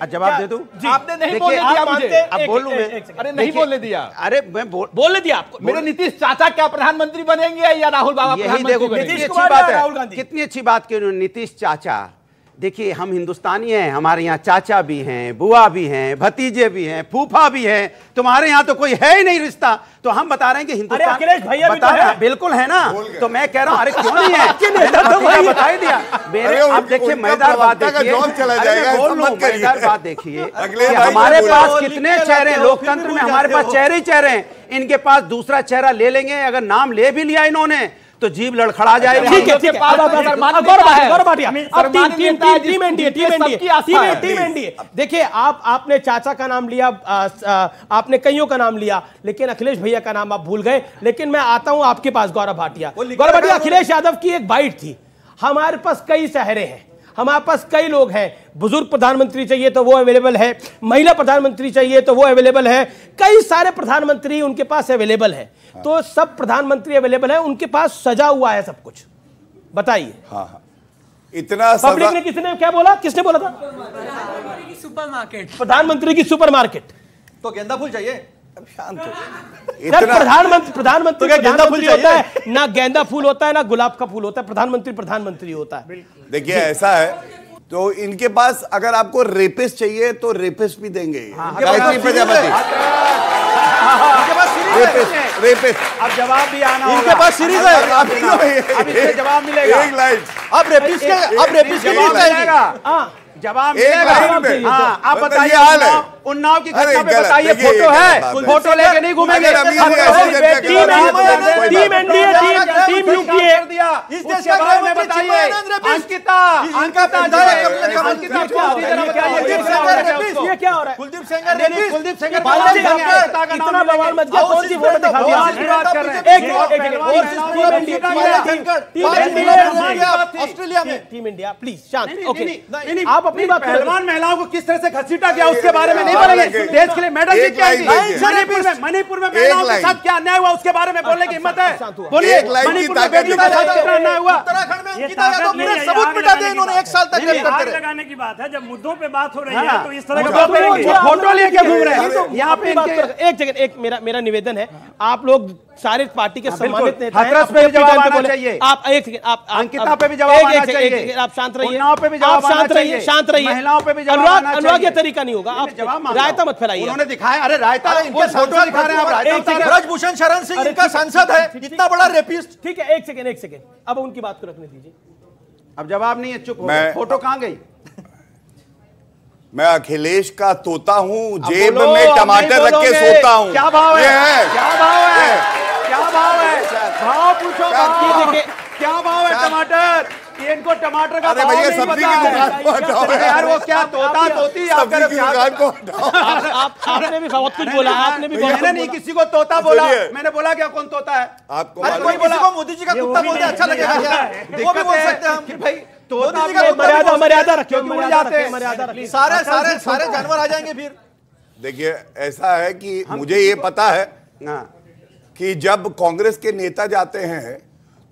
[SPEAKER 9] जवाब दे दूं?
[SPEAKER 3] आपने नहीं बोलने दिया मुझे।
[SPEAKER 9] अब बोलूं मैं?
[SPEAKER 3] अरे नहीं बोलने दिया।
[SPEAKER 9] अरे मैं
[SPEAKER 1] बोलने दिया आपको।
[SPEAKER 3] मेरे नीतीश चाचा क्या प्रधानमंत्री बनेंगे या राहुल बाबा प्रधानमंत्री बनेंगे?
[SPEAKER 9] कितनी अच्छी बात है, कितनी अच्छी बात की उन्होंने, नीतीश चाचा। देखिए हम हिंदुस्तानी हैं, हमारे यहाँ चाचा भी हैं, बुआ भी हैं, भतीजे भी हैं, फूफा भी हैं। तुम्हारे यहाँ तो कोई है ही नहीं रिश्ता, तो हम बता रहे हैं कि हिंदुस्तान
[SPEAKER 1] अखिलेश भैया
[SPEAKER 9] बता रहे हैं, बिल्कुल है ना। तो मैं कह रहा हूँ अरे क्यों नहीं है, बता ही दिया मेरे। अब देखिए मजेदार बात देखिए, मजेदार बात देखिए, हमारे पास कितने चेहरे हैं लोकतंत्र में, हमारे पास चेहरे ही चेहरे हैं। इनके पास दूसरा चेहरा ले लेंगे, अगर नाम ले भी लिया इन्होंने तो जीभ लड़खड़ा जाएगी।
[SPEAKER 1] ठीक है, ठीक है। Team NDA. देखिए आपने चाचा का नाम लिया, आपने कईयों का नाम लिया, लेकिन अखिलेश भैया का नाम आप भूल गए। लेकिन मैं आता हूं आपके पास, गौरव भाटिया। गौरव भाटिया, अखिलेश यादव की एक बाइट थी, हमारे पास कई चेहरे हैं, हमारे पास कई लोग हैं। बुजुर्ग प्रधानमंत्री चाहिए तो वो अवेलेबल है, महिला प्रधानमंत्री चाहिए तो वो अवेलेबल है, कई सारे प्रधानमंत्री उनके पास अवेलेबल है। तो सब प्रधानमंत्री अवेलेबल है, उनके पास सजा हुआ है सब कुछ। बताइए।
[SPEAKER 2] हाँ, इतना
[SPEAKER 1] पब्लिक ने किसने क्या बोला, किसने बोला था?
[SPEAKER 4] सुपरमार्केट,
[SPEAKER 1] प्रधानमंत्री की सुपरमार्केट।
[SPEAKER 3] तो गेंदा फूल चाहिए?
[SPEAKER 2] शांत हो।
[SPEAKER 1] प्रधानमंत्री होता है ना, गेंदा फूल होता है ना गुलाब का फूल होता है, प्रधानमंत्री होता है।
[SPEAKER 2] देखिए ऐसा है, तो इनके पास अगर आपको रेपिस्ट चाहिए तो रेपिस्ट भी देंगे। गायत्री प्रजापति रेपिस्ट।
[SPEAKER 9] अब जवाब भी आना होगा,
[SPEAKER 3] इनके पास सीरीज है,
[SPEAKER 9] अब इससे जवाब मिलेगा।
[SPEAKER 2] एक लाइन
[SPEAKER 3] अब रेपिस्ट के
[SPEAKER 9] जवाब मिलेगा। हाँ, आप बताइए उन्नाव की घटना पे बताइए, फोटो है, फोटो लेके नहीं घूमेंगे।
[SPEAKER 1] टीम एनडीए, टीम यूपीए,
[SPEAKER 9] उसके बारे में बताइए। अंकिता
[SPEAKER 1] ये क्या हो रहा है?
[SPEAKER 3] कुलदीप सेंगर
[SPEAKER 1] इतना बवाल मच गया, कौन सी फोटो दिखा दी?
[SPEAKER 3] ऑस्ट्रेलिया
[SPEAKER 1] टीम इंडिया प्लीज शांत। ओके
[SPEAKER 9] नहीं,
[SPEAKER 1] आप अपनी बात करें।
[SPEAKER 9] पहलवान महिलाओं को किस तरह से घसीटा गया उसके बारे में नहीं बोलेंगे? देश के लिए मेडल जीत के आएंगे। मणिपुर में महिलाओं के साथ क्या अन्याय हुआ उसके बारे में बोलने की हिम्मत है? बोलिए, मणिपुर में बेटियों के साथ कितना अन्याय हुआ?
[SPEAKER 3] उत्तराखंड में अंकिता यादव पूरे सबूत मिटा दिए इन्होंने 1 साल तक करते रहे।
[SPEAKER 4] लगाने की बात है, जब मुद्दों पे बात हो रही है तो इस तरह
[SPEAKER 9] मुद्दों पे फोटो लेके घूम रहे हैं यहाँ पे।
[SPEAKER 1] एक जगह एक मेरा निवेदन है, आप लोग सारे पार्टी के सम्मानित नेता हैं,
[SPEAKER 9] हाथरस पे भी जवाब आना चाहिए।
[SPEAKER 1] आप एक सेकंड, आप
[SPEAKER 9] अंकिता पे भी जवाब आना चाहिए।
[SPEAKER 1] आप शांत रहिए,
[SPEAKER 9] उन्नाव पे भी जवाब आना चाहिए।
[SPEAKER 1] शांत रहिए,
[SPEAKER 9] महिलाओं पे भी जवाब आना चाहिए।
[SPEAKER 1] अनुराग ये तरीका नहीं होगा, आप रायता मत फैलाइए।
[SPEAKER 9] उन्होंने दिखाया, अरे रायता वो फोटो दिखा रहे हैं, आप रायता बता रहे हैं।
[SPEAKER 3] ब्रजभूषण शरण सिंह इनका सांसद है, इतना बड़ा रेपिस्ट।
[SPEAKER 1] ठीक है, एक सेकंड, अब उनकी बात को रखने दीजिए।
[SPEAKER 9] अब जवाब नहीं है, चुप हो गए। फोटो कहां गई?
[SPEAKER 2] मैं अखिलेश का तोता हूँ, जेब में टमाटर रख के सोता हूँ।
[SPEAKER 9] क्या भाव है?
[SPEAKER 2] ये
[SPEAKER 9] क्या भाव है? क्या भाव है? भाव पूछो, भाव क्या भाव है टमाटर? ये इनको टमाटर का
[SPEAKER 2] अरे
[SPEAKER 9] भाव
[SPEAKER 2] भैया
[SPEAKER 9] नहीं
[SPEAKER 2] सब्जी
[SPEAKER 9] पता
[SPEAKER 2] की
[SPEAKER 9] है।
[SPEAKER 2] दुकान को हटाओ
[SPEAKER 9] अरे यार वो क्या तोता तोती
[SPEAKER 2] सब्जी की दुकान को हटाओ।
[SPEAKER 1] आपने भी बहुत कुछ बोला, आपने भी बहुत
[SPEAKER 9] मैंने नहीं किसी को तोता बोला, मैंने बोला क्या कौन तोता है?
[SPEAKER 2] आपको
[SPEAKER 3] कोई किसी को मोदी जी का कुत्ता बोलते अच्छा लगेगा क्या? वो भी बोल सकते हैं हम
[SPEAKER 9] भाई तोता
[SPEAKER 1] मर्यादा रखिए,
[SPEAKER 9] मर्यादा रखिए।
[SPEAKER 3] सारे जानवर आ जाएंगे फिर।
[SPEAKER 2] देखिए ऐसा है कि मुझे ये पता है कि जब कांग्रेस के नेता जाते हैं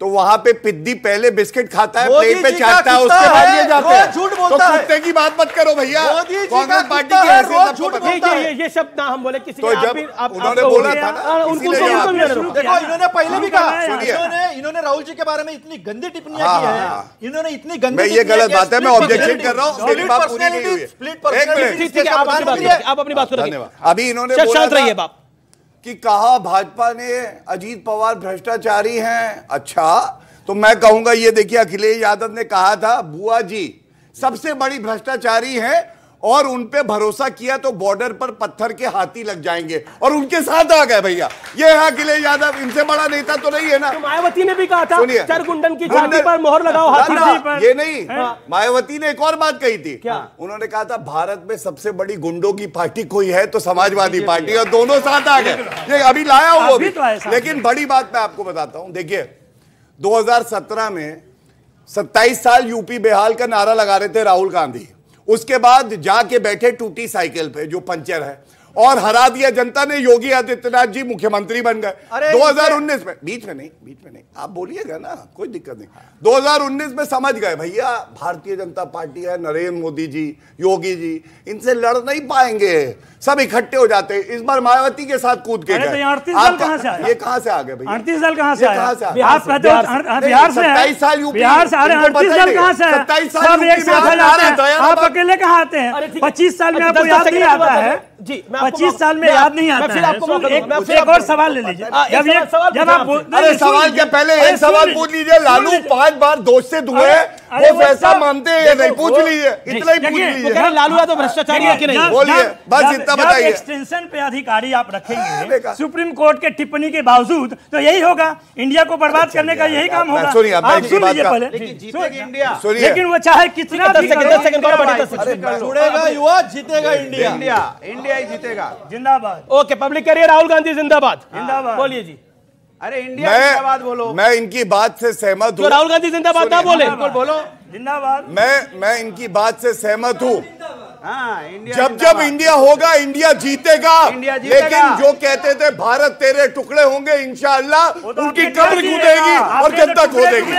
[SPEAKER 2] तो वहां पे पिद्दी पहले बिस्किट खाता है, प्लेट पे चाटता है, उसके बाद ये जाते हैं।
[SPEAKER 3] झूठ
[SPEAKER 2] तो
[SPEAKER 3] बोलता है।
[SPEAKER 2] कुत्ते की बात मत करो भैया, कांग्रेस पार्टी की हैसियत सबको पता है।
[SPEAKER 1] ये शब्द ना हम बोले किसी
[SPEAKER 2] तो जब उन्होंने बोला था ना,
[SPEAKER 3] देखो इन्होंने पहले भी कहा, इन्होंने राहुल जी के बारे में इतनी गंदी टिप्पणियां की है, इन्होंने इतनी गंदी।
[SPEAKER 2] मैं ये गलत बात है, मैं ऑब्जेक्शन कर रहा हूँ, मेरी बात पूरी नहीं हुई है।
[SPEAKER 1] आप अपनी बात करें।
[SPEAKER 2] अभी इन्होंने
[SPEAKER 1] शांत रहिए बाप
[SPEAKER 2] कि कहा भाजपा ने अजीत पवार भ्रष्टाचारी हैं। अच्छा, तो मैं कहूंगा ये देखिए, अखिलेश यादव ने कहा था बुआ जी सबसे बड़ी भ्रष्टाचारी हैं और उन पे भरोसा किया तो बॉर्डर पर पत्थर के हाथी लग जाएंगे, और उनके साथ आ गए भैया। ये है अखिलेश यादव, इनसे बड़ा नेता तो नहीं है ना।
[SPEAKER 1] तो मायावती ने भी कहा था चरगुंडन की छाती पर मोहर लगाओ,
[SPEAKER 2] हाथी पर। ये नहीं, मायावती ने एक और बात कही थी। क्या? उन्होंने कहा था भारत में सबसे बड़ी गुंडों की पार्टी कोई है तो समाजवादी पार्टी, और दोनों साथ आ गए। ये अभी लाया हुआ वो भी। लेकिन बड़ी बात मैं आपको बताता हूं, देखिए 2017 में 27 साल यूपी बेहाल का नारा लगा रहे थे राहुल गांधी, उसके बाद जाके बैठे टूटी साइकिल पे जो पंचर है, और हरा दिया जनता ने। योगी आदित्यनाथ जी मुख्यमंत्री बन गए 2019 में। बीच में नहीं आप बोलिएगा ना, कोई दिक्कत नहीं। 2019 में समझ गए भैया भारतीय जनता पार्टी है, नरेंद्र मोदी जी, योगी जी, इनसे लड़ नहीं पाएंगे, सब इकट्ठे हो जाते हैं। इस बार मायावती के साथ कूद के गए। ये कहाँ से आ गए भैया?
[SPEAKER 4] 38 दल कहाँ से आया?
[SPEAKER 1] बिहार से।
[SPEAKER 4] बिहार से
[SPEAKER 2] 27 साल यूपी,
[SPEAKER 4] बिहार से। 38 दल कहाँ से?
[SPEAKER 2] 27 साल
[SPEAKER 4] सब एक साथ जाते हैं, आप अकेले कहाँ आते हैं? 25 साल में आपको याद नहीं आता है
[SPEAKER 1] जी?
[SPEAKER 4] 25 साल में याद नहीं आता है। एक और सवाल ले लीजिए। जब आप
[SPEAKER 2] अरे सवाल के पहले एक सवाल पूछ लीजिए, लालू 5 बार दोष से धुए, वो फैसला मानते हैं नहीं? पूछ लीजिए, इतना ही पूछ लीजिए।
[SPEAKER 1] लालू यादव भ्रष्टाचारी है कि नहीं?
[SPEAKER 2] बोलिए, बस इतना बताइए।
[SPEAKER 4] एक्सटेंशन पे अधिकारी आप रखेंगे सुप्रीम कोर्ट के टिप्पणी के बावजूद, तो यही होगा, इंडिया को बर्बाद करने का यही काम होगा।
[SPEAKER 2] सुनिए,
[SPEAKER 4] आप सुन लीजिए पहले। लेकिन वो चाहे कितना भी
[SPEAKER 3] जुड़ेगा युवा, जीतेगा इंडिया।
[SPEAKER 9] इंडिया ही जीतेगा।
[SPEAKER 4] जिंदाबाद।
[SPEAKER 1] ओके, पब्लिक करिए राहुल गांधी जिंदाबाद।
[SPEAKER 4] बोलिए
[SPEAKER 1] जी।
[SPEAKER 9] अरे इंडिया जिंदाबाद बोलो।
[SPEAKER 2] मैं इनकी बात से सहमत हूँ।
[SPEAKER 1] राहुल गांधी जिंदाबाद ना बोले,
[SPEAKER 9] बोलो
[SPEAKER 4] जिंदाबाद।
[SPEAKER 2] मैं इनकी बात से सहमत हूँ।
[SPEAKER 9] इंडिया
[SPEAKER 2] जब इंडिया होगा इंडिया जीतेगा। लेकिन जो कहते थे भारत तेरे टुकड़े होंगे, इंशाअल्लाह उनकी कब्र कूदेगी और जनता खोदेगी।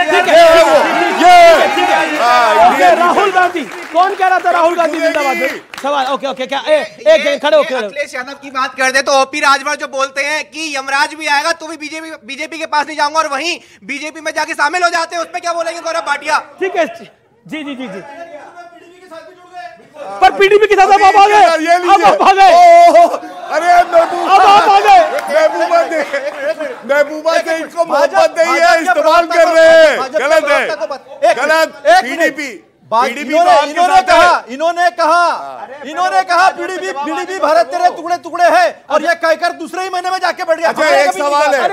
[SPEAKER 1] राहुल गांधी कौन कह रहा था? राहुल गांधी जिंदाबाद। सवाल ओके क्या एक खड़े होकर
[SPEAKER 5] अखिलेश यादव की बात कर दे तो ओपी राजभर जो बोलते हैं कि यमराज भी आएगा तो भी बीजेपी के पास नहीं जाऊंगा, और वहीं बीजेपी में जाके शामिल हो जाते हैं, उसमें क्या बोलेंगे गौरव भाटिया?
[SPEAKER 1] ठीक है जी। पर पीडीपी के साथ अब आप आ गए।
[SPEAKER 2] अरे महबूबा से इनको मोहब्बत नहीं है, इस्तेमाल कर रहे हैं। गलत है, गलत। पीडीपी
[SPEAKER 3] इन्होंने कहा पीडीपी भारत तेरे टुकड़े टुकड़े है, और ये कहकर दूसरे ही महीने में जाके बैठ गया।
[SPEAKER 2] एक सवाल है,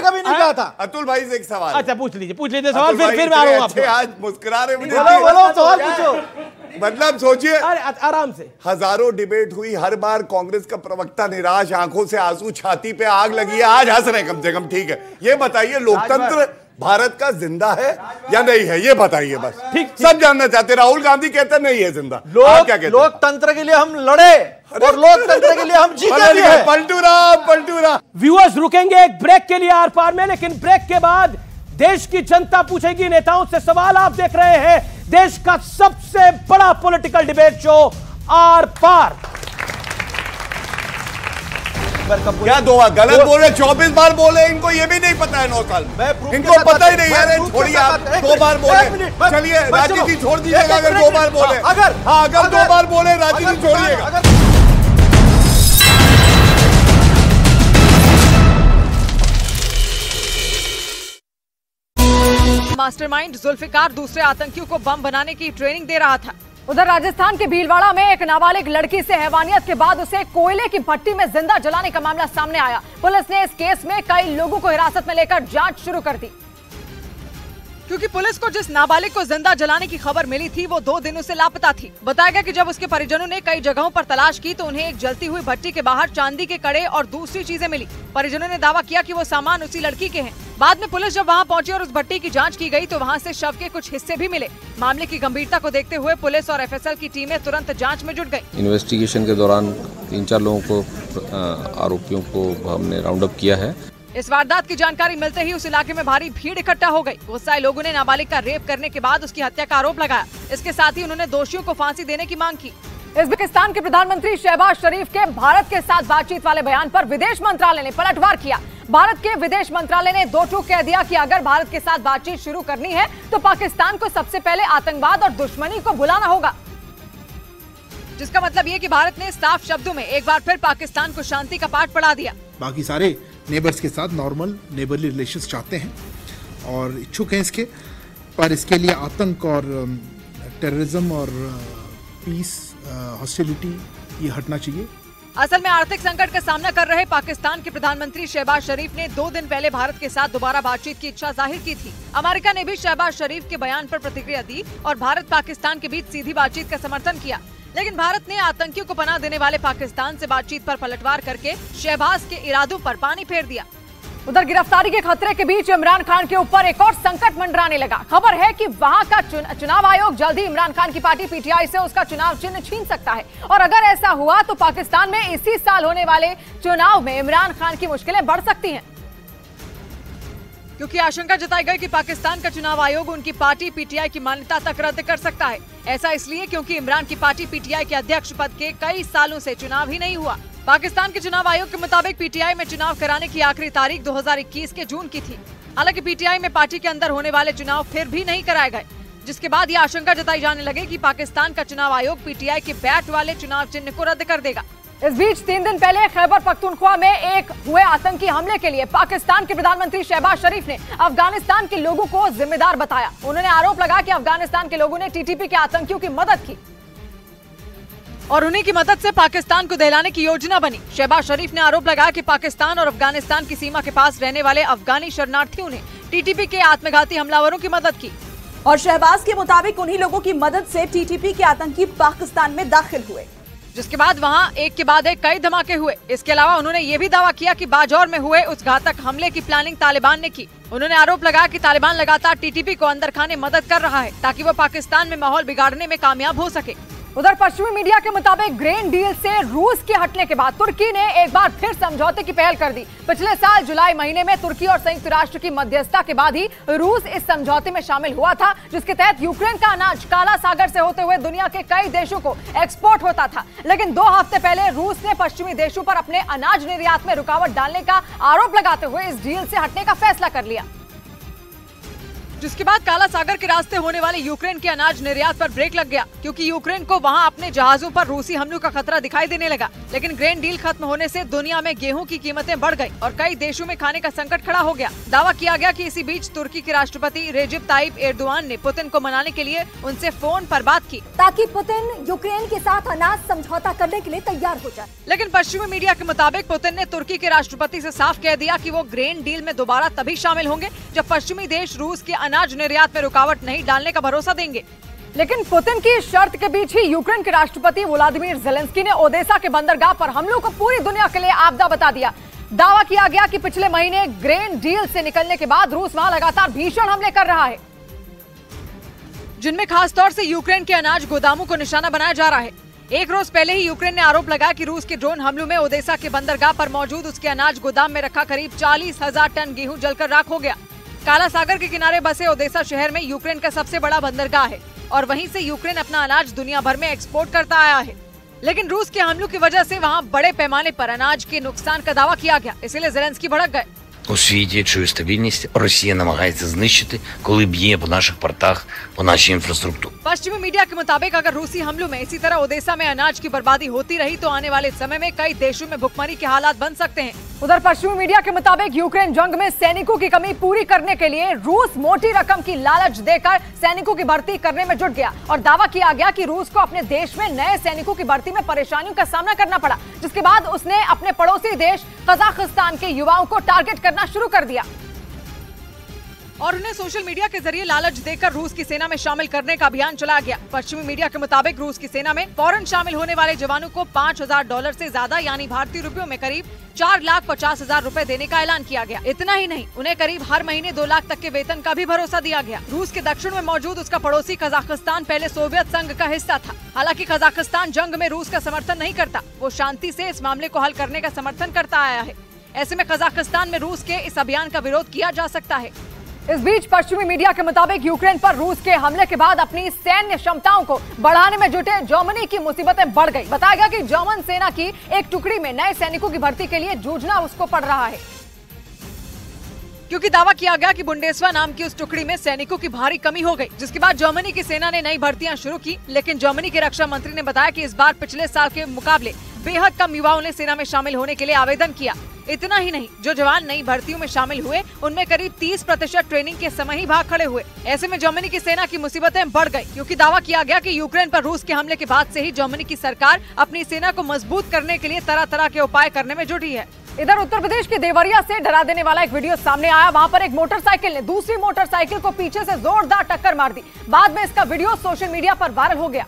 [SPEAKER 3] कभी नहीं कहा था।
[SPEAKER 2] अतुल भाई से एक सवाल।
[SPEAKER 1] अच्छा पूछ लीजिए सवाल, फिर मैं आ रहा हूं।
[SPEAKER 2] आज मुस्कुरा रहे,
[SPEAKER 3] बोलो सवाल पूछो।
[SPEAKER 2] मतलब सोचिए,
[SPEAKER 1] आराम से।
[SPEAKER 2] हजारों डिबेट हुई, हर बार कांग्रेस का प्रवक्ता निराश, आंखों से आंसू, छाती पे आग लगी है। आज हंस रहे कम से कम, ठीक है। ये बताइए लोकतंत्र भारत का जिंदा है या नहीं है, ये बताइए बस।
[SPEAKER 1] ठीक।
[SPEAKER 2] सब जानना चाहते। राहुल गांधी कहते नहीं है जिंदा। आप क्या कहते हैं?
[SPEAKER 3] लोकतंत्र के लिए हम लड़े और लोकतंत्र के लिए हम जीते भी हैं।
[SPEAKER 2] पलटूरा।
[SPEAKER 1] व्यूअर्स रुकेंगे एक ब्रेक के लिए आर पार में, लेकिन ब्रेक के बाद देश की जनता पूछेगी नेताओं से सवाल। आप देख रहे हैं देश का सबसे बड़ा पॉलिटिकल डिबेट शो आर पार।
[SPEAKER 2] क्या 2 बार गलत बोल रहे, 24 बार बोले, इनको ये भी नहीं पता है 9 साल में, इनको पता ही नहीं है। छोड़िए, आप 2 बार बोले, चलिए राजनीति छोड़ दीजिएगा अगर 2 बार बोले। अगर 2 बार बोले राजनीति छोड़िएगा।
[SPEAKER 10] मास्टरमाइंड जुल्फिकार दूसरे आतंकियों को बम बनाने की ट्रेनिंग दे रहा था।
[SPEAKER 11] उधर राजस्थान के भीलवाड़ा में एक नाबालिग लड़की से हैवानियत के बाद उसे कोयले की भट्टी में जिंदा जलाने का मामला सामने आया। पुलिस ने इस केस में कई लोगों को हिरासत में लेकर जांच शुरू कर दी,
[SPEAKER 10] क्योंकि पुलिस को जिस नाबालिग को जिंदा जलाने की खबर मिली थी वो 2 दिनों से लापता थी। बताया गया कि जब उसके परिजनों ने कई जगहों पर तलाश की तो उन्हें एक जलती हुई भट्टी के बाहर चांदी के कड़े और दूसरी चीजें मिली। परिजनों ने दावा किया कि वो सामान उसी लड़की के हैं। बाद में पुलिस जब वहां पहुंची और उस भट्टी की जांच की गई तो वहां से शव के कुछ हिस्से भी मिले। मामले की गंभीरता को देखते हुए पुलिस और एफएसएल की टीमें तुरंत जांच में जुट गई।
[SPEAKER 12] इन्वेस्टिगेशन के दौरान 3-4 लोगों को, आरोपियों को हमने राउंड अप किया है।
[SPEAKER 10] इस वारदात की जानकारी मिलते ही उस इलाके में भारी भीड़ इकट्ठा हो गई। गुस्साए लोगों ने नाबालिग का रेप करने के बाद उसकी हत्या का आरोप लगाया। इसके साथ ही उन्होंने दोषियों को फांसी देने की मांग की।
[SPEAKER 11] उज्बेकिस्तान के प्रधानमंत्री शहबाज शरीफ के भारत के साथ बातचीत वाले बयान पर विदेश मंत्रालय ने पलटवार किया। भारत के विदेश मंत्रालय ने 2 टूक कह दिया कि अगर भारत के साथ बातचीत शुरू करनी है तो पाकिस्तान को सबसे पहले आतंकवाद और दुश्मनी को भुलाना होगा,
[SPEAKER 10] जिसका मतलब ये कि भारत ने साफ शब्दों में एक बार फिर पाकिस्तान को शांति का पाठ पढ़ा दिया।
[SPEAKER 13] बाकी सारे नेबर्स के साथ नॉर्मल नेबरली रिलेशंस चाहते हैं और इच्छुक हैं इसके, पर इसके लिए आतंक और टेररिज्म और पीस हॉस्टिलिटी ये हटना चाहिए।
[SPEAKER 10] असल में आर्थिक संकट का सामना कर रहे पाकिस्तान के प्रधानमंत्री शहबाज शरीफ ने 2 दिन पहले भारत के साथ दोबारा बातचीत की इच्छा जाहिर की थी। अमेरिका ने भी शहबाज शरीफ के बयान पर प्रतिक्रिया दी और भारत पाकिस्तान के बीच सीधी बातचीत का समर्थन किया। लेकिन भारत ने आतंकियों को पनाह देने वाले पाकिस्तान से बातचीत पर पलटवार करके शहबाज के इरादों पर पानी फेर दिया।
[SPEAKER 11] उधर गिरफ्तारी के खतरे के बीच इमरान खान के ऊपर एक और संकट मंडराने लगा। खबर है कि वहां का चुनाव आयोग जल्द ही इमरान खान की पार्टी पीटीआई से उसका चुनाव चिन्ह छीन सकता है और अगर ऐसा हुआ तो पाकिस्तान में इसी साल होने वाले चुनाव में इमरान खान की मुश्किलें बढ़ सकती हैं,
[SPEAKER 10] क्योंकि आशंका जताई गई कि पाकिस्तान का चुनाव आयोग उनकी पार्टी पीटीआई की मान्यता तक रद्द कर सकता है। ऐसा इसलिए क्योंकि इमरान की पार्टी पीटीआई के अध्यक्ष पद के कई सालों से चुनाव ही नहीं हुआ। पाकिस्तान के चुनाव आयोग के मुताबिक पीटीआई में चुनाव कराने की आखिरी तारीख 2021 के जून की थी। हालांकि पीटीआई में पार्टी के अंदर होने वाले चुनाव फिर भी नहीं कराए गए, जिसके बाद ये आशंका जताई जाने लगी कि पाकिस्तान का चुनाव आयोग पीटीआई के बैट वाले चुनाव चिन्ह को रद्द कर देगा।
[SPEAKER 11] इस बीच 3 दिन पहले खैबर पख्तूनख्वा में एक हुए आतंकी हमले के लिए पाकिस्तान के प्रधानमंत्री शहबाज शरीफ ने अफगानिस्तान के लोगों को जिम्मेदार बताया। उन्होंने आरोप लगाया कि अफगानिस्तान के लोगों ने टीटीपी के आतंकियों की मदद की
[SPEAKER 10] और उन्हीं की मदद से पाकिस्तान को दहलाने की योजना बनी। शहबाज शरीफ ने आरोप लगाया कि पाकिस्तान और अफगानिस्तान की सीमा के पास रहने वाले अफगानी शरणार्थियों ने टीटीपी के आत्मघाती हमलावरों की मदद की
[SPEAKER 14] और शहबाज के मुताबिक उन्हीं लोगों की मदद से टीटीपी के आतंकी पाकिस्तान में दाखिल हुए,
[SPEAKER 10] जिसके बाद वहां एक के बाद एक कई धमाके हुए। इसके अलावा उन्होंने ये भी दावा किया कि बाजौर में हुए उस घातक हमले की प्लानिंग तालिबान ने की। उन्होंने आरोप लगाया कि तालिबान लगातार टीटीपी को अंदर खाने मदद कर रहा है ताकि वो पाकिस्तान में माहौल बिगाड़ने में कामयाब हो सके।
[SPEAKER 11] उधर पश्चिमी मीडिया के मुताबिक ग्रेन डील से रूस के हटने के बाद तुर्की ने एक बार फिर समझौते की पहल कर दी। पिछले साल जुलाई महीने में तुर्की और संयुक्त राष्ट्र की मध्यस्थता के बाद ही रूस इस समझौते में शामिल हुआ था, जिसके तहत यूक्रेन का अनाज काला सागर से होते हुए दुनिया के कई देशों को एक्सपोर्ट होता था। लेकिन 2 हफ्ते पहले रूस ने पश्चिमी देशों पर अपने अनाज निर्यात में रुकावट डालने का आरोप लगाते हुए इस डील से हटने का फैसला कर लिया,
[SPEAKER 10] जिसके बाद काला सागर के रास्ते होने वाले यूक्रेन के अनाज निर्यात पर ब्रेक लग गया, क्योंकि यूक्रेन को वहां अपने जहाजों पर रूसी हमलों का खतरा दिखाई देने लगा। लेकिन ग्रेन डील खत्म होने से दुनिया में गेहूं की कीमतें बढ़ गई और कई देशों में खाने का संकट खड़ा हो गया। दावा किया गया कि इसी बीच तुर्की के राष्ट्रपति रेजिप ताइप एर्दोआन ने पुतिन को मनाने के लिए उनसे फोन पर बात की
[SPEAKER 14] ताकि पुतिन यूक्रेन के साथ अनाज समझौता करने के लिए तैयार हो जाए।
[SPEAKER 10] लेकिन पश्चिमी मीडिया के मुताबिक पुतिन ने तुर्की के राष्ट्रपति से साफ कह दिया कि वो ग्रेन डील में दोबारा तभी शामिल होंगे जब पश्चिमी देश रूस के अनाज निर्यात में रुकावट नहीं डालने का भरोसा देंगे।
[SPEAKER 11] लेकिन पुतिन की शर्त के बीच ही यूक्रेन के राष्ट्रपति व्लादिमीर ज़ेलेंस्की ने ओदेसा के बंदरगाह पर हमलों को पूरी दुनिया के लिए आपदा बता दिया। दावा किया गया कि पिछले महीने ग्रेन डील से निकलने के बाद रूस वहां लगातार भीषण हमले कर रहा है,
[SPEAKER 10] जिनमें खासतौर से यूक्रेन के अनाज गोदामों को निशाना बनाया जा रहा है। एक रोज पहले ही यूक्रेन ने आरोप लगाया कि रूस के ड्रोन हमलों में ओदेसा के बंदरगाह पर मौजूद उसके अनाज गोदाम में रखा करीब 40,000 टन गेहूं जलकर राख हो गया। काला सागर के किनारे बसे ओदेसा शहर में यूक्रेन का सबसे बड़ा बंदरगाह है और वहीं से यूक्रेन अपना अनाज दुनिया भर में एक्सपोर्ट करता आया है। लेकिन रूस के हमलों की वजह से वहां बड़े पैमाने पर अनाज के नुकसान का दावा किया गया, इसलिए ज़ेलेंस्की भड़क गए।
[SPEAKER 15] У світі чую стабільність, Росія намагається знищити, коли б'є по наших портах, по нашій інфраструктурі.
[SPEAKER 10] पश्चिमी मीडिया के मुताबिक अगर रूसी हमलों में इसी तरह ओदेसा में अनाज की बर्बादी होती रही तो आने वाले समय में कई देशों में भुखमरी के हालात बन सकते हैं।
[SPEAKER 11] उधर पश्चिमी मीडिया के मुताबिक यूक्रेन जंग में सैनिकों की कमी पूरी करने के लिए रूस मोटी रकम की लालच देकर सैनिकों की भर्ती करने में जुट गया और दावा किया गया कि रूस को अपने देश में नए सैनिकों की भर्ती में परेशानियों का सामना करना पड़ा, जिसके बाद उसने अपने पड़ोसी देश कजाकिस्तान के युवाओं को टारगेट करना शुरू कर दिया
[SPEAKER 10] और उन्हें सोशल मीडिया के जरिए लालच देकर रूस की सेना में शामिल करने का अभियान चलाया गया। पश्चिमी मीडिया के मुताबिक रूस की सेना में फौरन शामिल होने वाले जवानों को $5,000 से ज्यादा यानी भारतीय रुपयों में करीब 4,50,000 रुपए देने का ऐलान किया गया। इतना ही नहीं, उन्हें करीब हर महीने 2 लाख तक के वेतन का भी भरोसा दिया गया। रूस के दक्षिण में मौजूद उसका पड़ोसी कजाकिस्तान पहले सोवियत संघ का हिस्सा था। हालांकि कजाकिस्तान जंग में रूस का समर्थन नहीं करता, वो शांति से इस मामले को हल करने का समर्थन करता आया है। ऐसे में कजाकिस्तान में रूस के इस अभियान का विरोध किया जा सकता है।
[SPEAKER 11] इस बीच पश्चिमी मीडिया के मुताबिक यूक्रेन पर रूस के हमले के बाद अपनी सैन्य क्षमताओं को बढ़ाने में जुटे जर्मनी की मुसीबतें बढ़ गई। बताया गया कि जर्मन सेना की एक टुकड़ी में नए सैनिकों की भर्ती के लिए जूझना उसको पड़ रहा है,
[SPEAKER 10] क्योंकि दावा किया गया कि बुंडेस्वा नाम की उस टुकड़ी में सैनिकों की भारी कमी हो गई, जिसके बाद जर्मनी की सेना ने नई भर्तियां शुरू की। लेकिन जर्मनी के रक्षा मंत्री ने बताया कि इस बार पिछले साल के मुकाबले बेहद कम युवाओं ने सेना में शामिल होने के लिए आवेदन किया। इतना ही नहीं, जो जवान नई भर्तियों में शामिल हुए उनमें करीब 30% ट्रेनिंग के समय ही भाग खड़े हुए। ऐसे में जर्मनी की सेना की मुसीबतें बढ़ गई, क्योंकि दावा किया गया कि यूक्रेन पर रूस के हमले के बाद से ही जर्मनी की सरकार अपनी सेना को मजबूत करने के लिए तरह तरह के उपाय करने में जुटी है।
[SPEAKER 11] इधर उत्तर प्रदेश के देवरिया से डरा देने वाला एक वीडियो सामने आया। वहां पर एक मोटरसाइकिल ने दूसरी मोटरसाइकिल को पीछे से जोरदार टक्कर मार दी। बाद में इसका वीडियो सोशल मीडिया पर वायरल हो गया,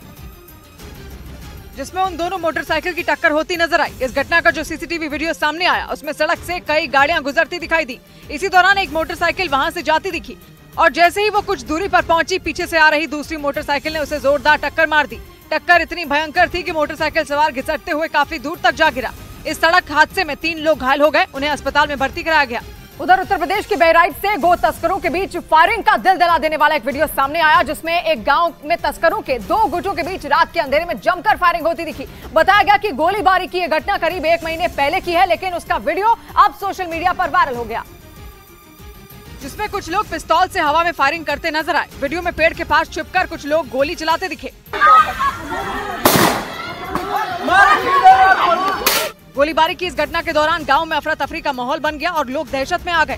[SPEAKER 10] जिसमें उन दोनों मोटरसाइकिल की टक्कर होती नजर आई। इस घटना का जो सीसीटीवी वीडियो सामने आया उसमें सड़क से कई गाड़ियां गुजरती दिखाई दी। इसी दौरान एक मोटरसाइकिल वहां से जाती दिखी और जैसे ही वो कुछ दूरी पर पहुंची, पीछे से आ रही दूसरी मोटरसाइकिल ने उसे जोरदार टक्कर मार दी। टक्कर इतनी भयंकर थी कि मोटरसाइकिल सवार घिसटते हुए काफी दूर तक जा गिरा। इस सड़क हादसे में 3 लोग घायल हो गए, उन्हें अस्पताल में भर्ती कराया गया।
[SPEAKER 11] उधर उत्तर प्रदेश के बहराइच से गो तस्करों के बीच फायरिंग का दिल दहला देने वाला एक वीडियो सामने आया, जिसमें एक गांव में तस्करों के 2 गुटों के बीच रात के अंधेरे में जमकर फायरिंग होती दिखी। बताया गया कि गोलीबारी की यह घटना करीब 1 महीने पहले की है, लेकिन उसका वीडियो अब सोशल मीडिया पर वायरल हो गया,
[SPEAKER 10] जिसमें कुछ लोग पिस्तौल से हवा में फायरिंग करते नजर आए। वीडियो में पेड़ के पास छिपकर कुछ लोग गोली चलाते दिखे। गोलीबारी की इस घटना के दौरान गांव में अफरा तफरी का माहौल बन गया और लोग दहशत में आ गए।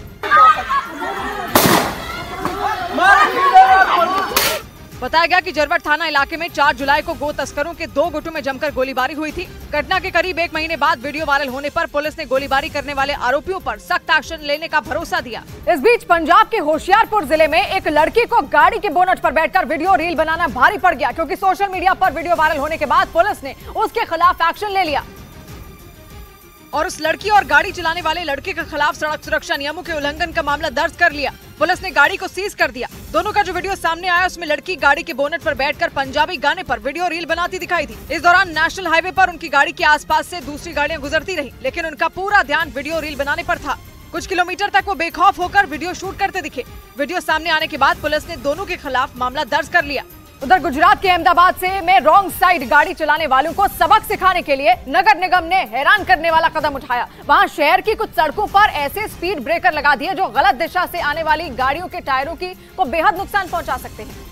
[SPEAKER 10] बताया गया कि जरवट थाना इलाके में 4 जुलाई को गो तस्करों के 2 गुटों में जमकर गोलीबारी हुई थी। घटना के करीब 1 महीने बाद वीडियो वायरल होने पर पुलिस ने गोलीबारी करने वाले आरोपियों पर सख्त एक्शन लेने का भरोसा दिया।
[SPEAKER 11] इस बीच पंजाब के होशियारपुर जिले में एक लड़की को गाड़ी के बोनट पर बैठकर वीडियो रील बनाना भारी पड़ गया, क्योंकि सोशल मीडिया पर वीडियो वायरल होने के बाद पुलिस ने उसके खिलाफ एक्शन ले लिया
[SPEAKER 10] और उस लड़की और गाड़ी चलाने वाले लड़के के खिलाफ सड़क सुरक्षा नियमों के उल्लंघन का मामला दर्ज कर लिया। पुलिस ने गाड़ी को सीज कर दिया। दोनों का जो वीडियो सामने आया उसमें लड़की गाड़ी के बोनट पर बैठकर पंजाबी गाने पर वीडियो रील बनाती दिखाई दी। इस दौरान नेशनल हाईवे पर उनकी गाड़ी के आसपास से दूसरी गाड़ियां गुजरती रही, लेकिन उनका पूरा ध्यान वीडियो रील बनाने पर था। कुछ किलोमीटर तक वो बेखौफ होकर वीडियो शूट करते दिखे। वीडियो सामने आने के बाद पुलिस ने दोनों के खिलाफ मामला दर्ज कर लिया।
[SPEAKER 11] उधर गुजरात के अहमदाबाद से में रॉन्ग साइड गाड़ी चलाने वालों को सबक सिखाने के लिए नगर निगम ने हैरान करने वाला कदम उठाया। वहां शहर की कुछ सड़कों पर ऐसे स्पीड ब्रेकर लगा दिए जो गलत दिशा से आने वाली गाड़ियों के टायरों को बेहद नुकसान पहुंचा सकते हैं,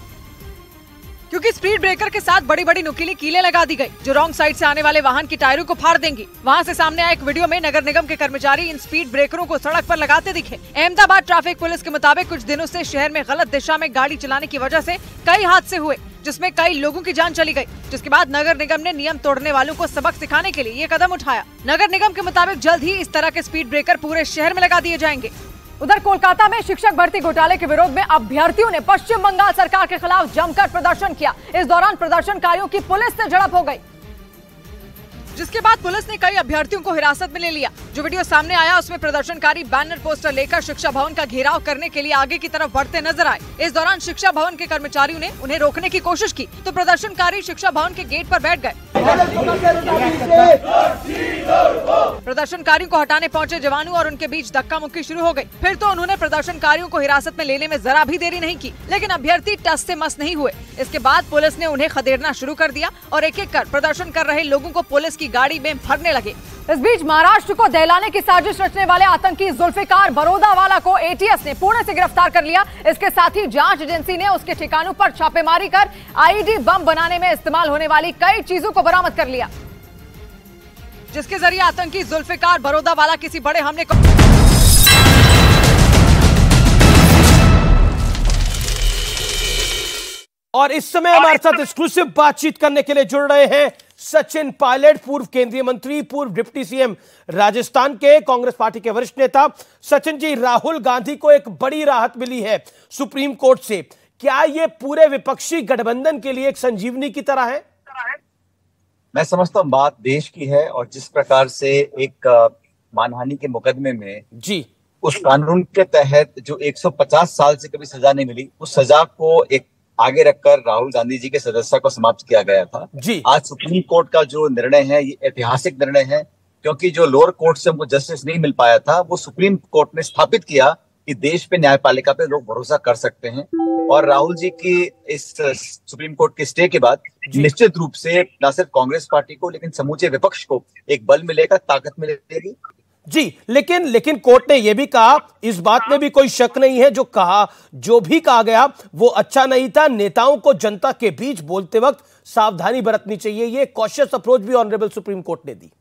[SPEAKER 10] क्योंकि स्पीड ब्रेकर के साथ बड़ी बड़ी नुकीली कीलें लगा दी गई जो रॉन्ग साइड से आने वाले वाहन की टायरों को फाड़ देंगी। वहां से सामने आए एक वीडियो में नगर निगम के कर्मचारी इन स्पीड ब्रेकरों को सड़क पर लगाते दिखे। अहमदाबाद ट्रैफिक पुलिस के मुताबिक कुछ दिनों से शहर में गलत दिशा में गाड़ी चलाने की वजह से कई हादसे हुए, जिसमें कई लोगों की जान चली गई, जिसके बाद नगर निगम ने नियम तोड़ने वालों को सबक सिखाने के लिए ये कदम उठाया। नगर निगम के मुताबिक जल्द ही इस तरह के स्पीड ब्रेकर पूरे शहर में लगा दिए जाएंगे।
[SPEAKER 11] उधर कोलकाता में शिक्षक भर्ती घोटाले के विरोध में अभ्यर्थियों ने पश्चिम बंगाल सरकार के खिलाफ जमकर प्रदर्शन किया। इस दौरान प्रदर्शनकारियों की पुलिस से झड़प हो गई।
[SPEAKER 10] जिसके बाद पुलिस ने कई अभ्यर्थियों को हिरासत में ले लिया। जो वीडियो सामने आया उसमें प्रदर्शनकारी बैनर पोस्टर लेकर शिक्षा भवन का घेराव करने के लिए आगे की तरफ बढ़ते नजर आए। इस दौरान शिक्षा भवन के कर्मचारियों ने उन्हें रोकने की कोशिश की तो प्रदर्शनकारी शिक्षा भवन के गेट पर बैठ गए। प्रदर्शनकारियों को हटाने पहुंचे जवानों और उनके बीच धक्का मुक्की शुरू हो गई। फिर तो उन्होंने प्रदर्शनकारियों को हिरासत में लेने में जरा भी देरी नहीं की, लेकिन अभ्यर्थी टस से मस नहीं हुए। इसके बाद पुलिस ने उन्हें खदेड़ना शुरू कर दिया और एक एक कर प्रदर्शन कर रहे लोगों को पुलिस की गाड़ी में भरने लगे।
[SPEAKER 11] इस बीच महाराष्ट्र को दहलाने की साजिश रचने वाले आतंकी जुल्फिकार बरोदावाला को एटीएस ने पुणे से गिरफ्तार कर लिया। इसके साथ ही जांच एजेंसी ने उसके ठिकानों पर छापेमारी कर आईईडी बम बनाने में इस्तेमाल होने वाली कई चीजों को बरामद कर लिया,
[SPEAKER 10] जिसके जरिए आतंकी जुल्फिकार बरोदावाला किसी बड़े हमले को
[SPEAKER 1] और इस समय हमारे साथ एक्सक्लूसिव बातचीत करने के लिए जुड़ रहे हैं सचिन पायलट, पूर्व केंद्रीय मंत्री, पूर्व डिप्टी सीएम राजस्थान के, कांग्रेस पार्टी के वरिष्ठ नेता। सचिन जी, राहुल गांधी को एक बड़ी राहत मिली है सुप्रीम कोर्ट से। क्या ये पूरे विपक्षी गठबंधन के लिए एक संजीवनी की तरह है?
[SPEAKER 16] मैं समझता हूँ बात देश की है और जिस प्रकार से एक मानहानि के मुकदमे में
[SPEAKER 1] जी
[SPEAKER 16] उस कानून के तहत जो 150 साल से कभी सजा नहीं मिली, उस सजा को एक आगे रखकर राहुल गांधी जी के सदस्यता को समाप्त किया गया था।
[SPEAKER 1] जी
[SPEAKER 16] आज सुप्रीम कोर्ट का जो निर्णय है ये ऐतिहासिक निर्णय है, क्योंकि जो लोअर कोर्ट से हमको जस्टिस नहीं मिल पाया था वो सुप्रीम कोर्ट ने स्थापित किया कि देश पे न्यायपालिका पे लोग भरोसा कर सकते हैं। और राहुल जी की इस सुप्रीम कोर्ट के स्टे के बाद निश्चित रूप से न सिर्फ कांग्रेस पार्टी को लेकिन समूचे विपक्ष को एक बल मिलेगा, ताकत मिलेगी।
[SPEAKER 1] जी, लेकिन कोर्ट ने यह भी कहा, इस बात में भी कोई शक नहीं है, जो भी कहा गया वो अच्छा नहीं था। नेताओं को जनता के बीच बोलते वक्त सावधानी बरतनी चाहिए, ये कॉशियस अप्रोच भी ऑनरेबल सुप्रीम कोर्ट ने दी।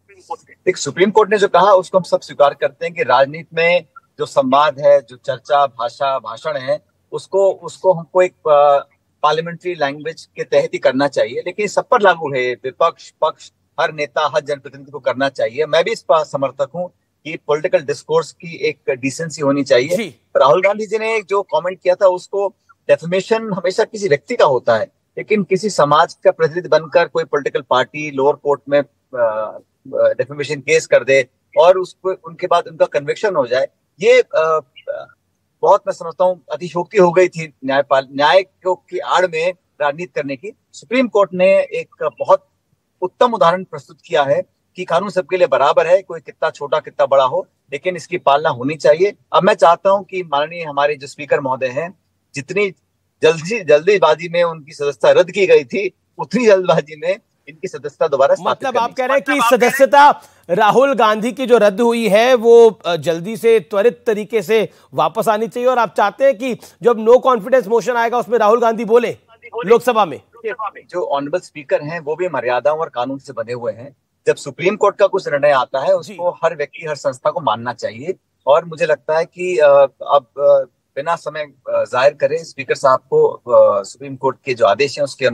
[SPEAKER 16] एक सुप्रीम कोर्ट ने जो कहा उसको हम सब स्वीकार करते हैं कि राजनीति में जो संवाद है, जो चर्चा, भाषण है, उसको हमको एक पार्लियामेंट्री लैंग्वेज के तहत ही करना चाहिए, लेकिन सब पर लागू है। विपक्ष, पक्ष, हर नेता, हर जनप्रतिनिधि को करना चाहिए। मैं भी इस पर समर्थक हूँ कि पॉलिटिकल डिस्कोर्स की एक डिसेंसी होनी चाहिए। राहुल गांधी जी ने जो कमेंट किया था उसको, डेफेमेशन हमेशा किसी व्यक्ति का होता है, लेकिन किसी समाज का प्रतिनिधि बनकर कोई पॉलिटिकल पार्टी लोअर कोर्ट में डेफेमेशन केस कर दे और उसको उनके बाद उनका कन्विक्शन हो जाए, ये बहुत मैं समझता हूँ अतिशयोक्ति हो गई थी न्याय की आड़ में राजनीति करने की। सुप्रीम कोर्ट ने एक बहुत उत्तम उदाहरण प्रस्तुत किया है कि कानून सबके लिए बराबर है, कोई कितना छोटा कितना बड़ा हो, लेकिन इसकी पालना होनी चाहिए। अब मैं चाहता हूं कि माननीय हमारे जो स्पीकर महोदय हैं, जितनी जल्दीबाजी में उनकी सदस्यता रद्द की गई थी, उतनी जल्दबाजी में इनकी सदस्यता दोबारा
[SPEAKER 1] मतलब आप कह रहे हैं कि सदस्यता राहुल गांधी की जो रद्द हुई है वो जल्दी से त्वरित तरीके से वापस आनी चाहिए, और आप चाहते हैं कि जब नो कॉन्फिडेंस मोशन आएगा उसमें राहुल गांधी बोले लोकसभा में।
[SPEAKER 16] जो ऑनरेबल स्पीकर हैं वो भी मर्यादाओं और कानून से बने हुए हैं। जब सुप्रीम कोर्ट का कुछ निर्णय आता है उसको हर व्यक्ति, हर संस्था को मानना चाहिए, और मुझे लगता है कि अब बिना समय जाहिर करे स्पीकर साहब को सुप्रीम कोर्ट के जो आदेश हैं उसके